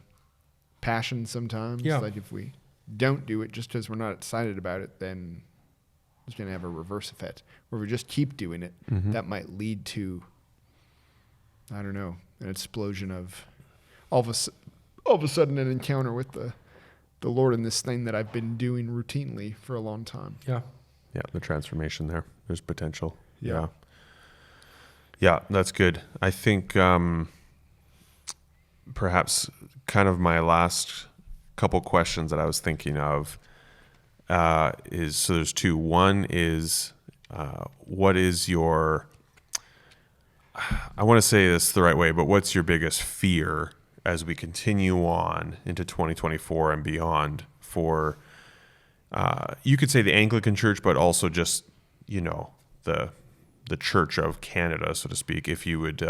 passion sometimes. Yeah. Like if we don't do it just because we're not excited about it, then it's going to have a reverse effect. Where if we just keep doing it, that might lead to, I don't know, an explosion of all of a sudden an encounter with the Lord in this thing that I've been doing routinely for a long time. Yeah, the transformation there. There's potential. Yeah, that's good. I think perhaps kind of my last couple questions that I was thinking of is, so there's two. One is, what is your, I want to say this the right way, but what's your biggest fear as we continue on into 2024 and beyond for, you could say the Anglican Church, but also just, the Church of Canada, so to speak, if you would,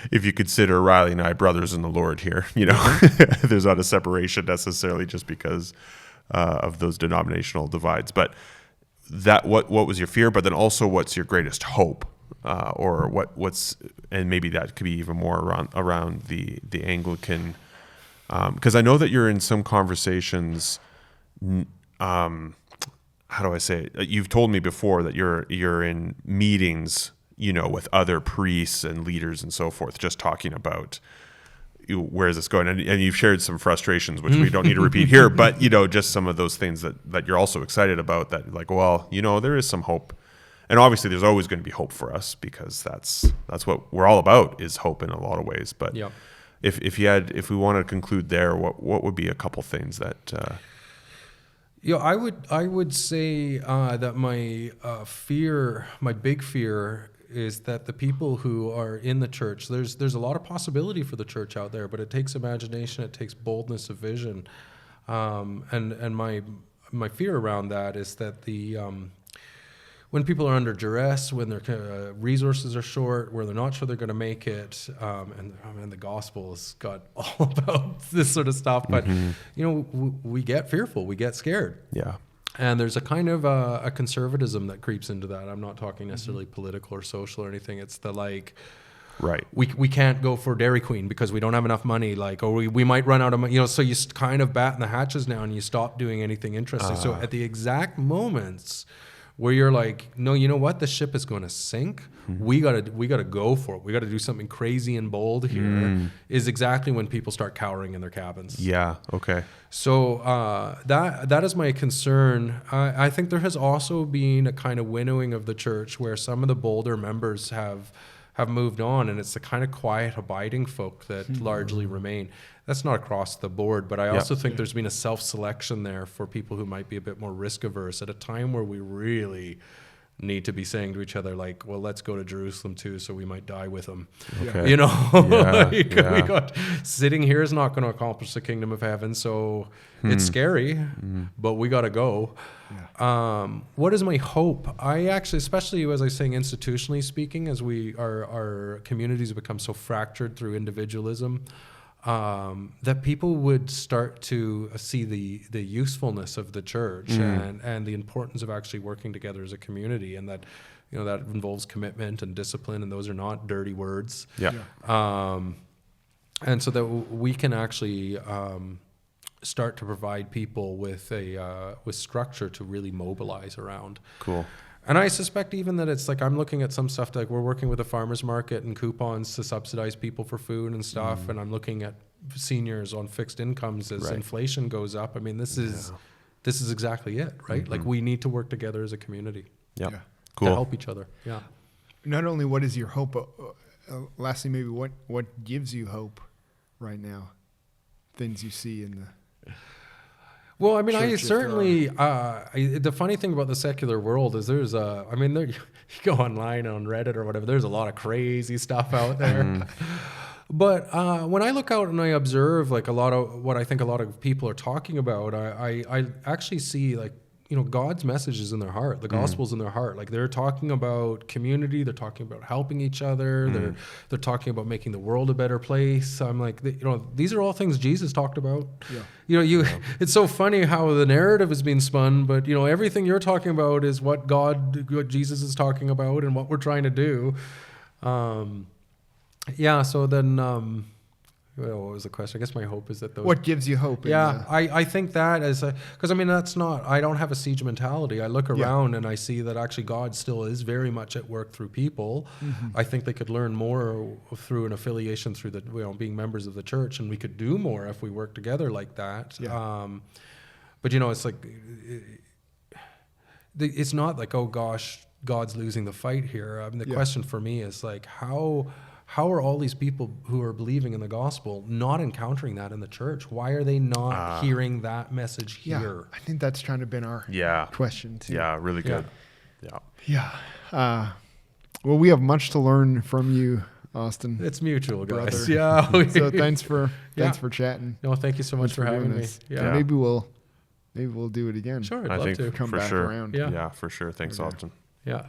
if you consider Ryley and I brothers in the Lord here, there's not a separation necessarily just because of those denominational divides. But that, what was your fear? But then also, what's your greatest hope, or what's, and maybe that could be even more around the Anglican, because I know that you're in some conversations. How do I say it? You've told me before that you're in meetings, with other priests and leaders and so forth, just talking about where is this going, and you've shared some frustrations, which we don't need to repeat here, but just some of those things that you're also excited about. That like, well, there is some hope, and obviously there's always going to be hope for us because that's what we're all about, is hope in a lot of ways. But if we want to conclude there, what would be a couple things that. I would say that my big fear is that the people who are in the church, there's a lot of possibility for the church out there, but it takes imagination, it takes boldness of vision, and my fear around that is that when people are under duress, when their resources are short, where they're not sure they're going to make it, and the gospel has got all about this sort of stuff, but we get fearful, we get scared. Yeah. And there's a kind of a conservatism that creeps into that. I'm not talking necessarily political or social or anything. It's the like, right, we can't go for Dairy Queen because we don't have enough money, like, or we might run out of money, so you kind of batten the hatches now and you stop doing anything interesting. So at the exact moments where you're like, no, you know what? The ship is going to sink. We gotta go for it. We gotta do something crazy and bold here. Is exactly when people start cowering in their cabins. Yeah. Okay. So that is my concern. I think there has also been a kind of winnowing of the church where some of the bolder members have moved on, and it's the kind of quiet, abiding folk that largely remain. That's not across the board, but I also think there's been a self-selection there for people who might be a bit more risk-averse at a time where we really need to be saying to each other, like, well, let's go to Jerusalem too, so we might die with them. Okay. We got, sitting here is not going to accomplish the kingdom of heaven, so it's scary, but we got to go. What is my hope? I actually, especially as I was saying, institutionally speaking, as our communities have become so fractured through individualism, that people would start to see the usefulness of the church and the importance of actually working together as a community, and that that involves commitment and discipline, and those are not dirty words. And so that we can actually start to provide people with with structure to really mobilize around. Cool. And I suspect even that it's like, I'm looking at some stuff, like we're working with a farmer's market and coupons to subsidize people for food and stuff. And I'm looking at seniors on fixed incomes as inflation goes up. I mean, this is exactly it, right? Like, we need to work together as a community. Yeah. Cool. To help each other. Yeah. Not only what is your hope, lastly, maybe what gives you hope right now? Things you see in the... Well, I mean, I certainly, the funny thing about the secular world is you go online on Reddit or whatever, there's a lot of crazy stuff out there. But when I look out and I observe like a lot of what I think a lot of people are talking about, I actually see like, God's message is in their heart. The gospel's in their heart. Like they're talking about community. They're talking about helping each other. They're talking about making the world a better place. I'm like, these are all things Jesus talked about. Yeah. It's so funny how the narrative is being spun, but everything you're talking about is what Jesus is talking about and what we're trying to do. So then, what was the question? I guess my hope is that those... What gives you hope? I think that as because I don't have a siege mentality. I look around and I see that actually God still is very much at work through people. I think they could learn more through an affiliation through the being members of the church, and we could do more if we work together like that. But it's like it's not like, oh gosh, God's losing the fight here. I mean, the question for me is like, how are all these people who are believing in the gospel not encountering that in the church? Why are they not hearing that message here? I think that's trying to been our question too. Yeah, really good. Yeah. Well, we have much to learn from you, Austin. It's mutual, guys. Brother. Yeah. So thanks for chatting. No, thank you so much for having me. Yeah. Maybe we'll do it again. Sure, I'd love to. Come for back sure. around. Yeah, for sure. Thanks, Austin. Yeah.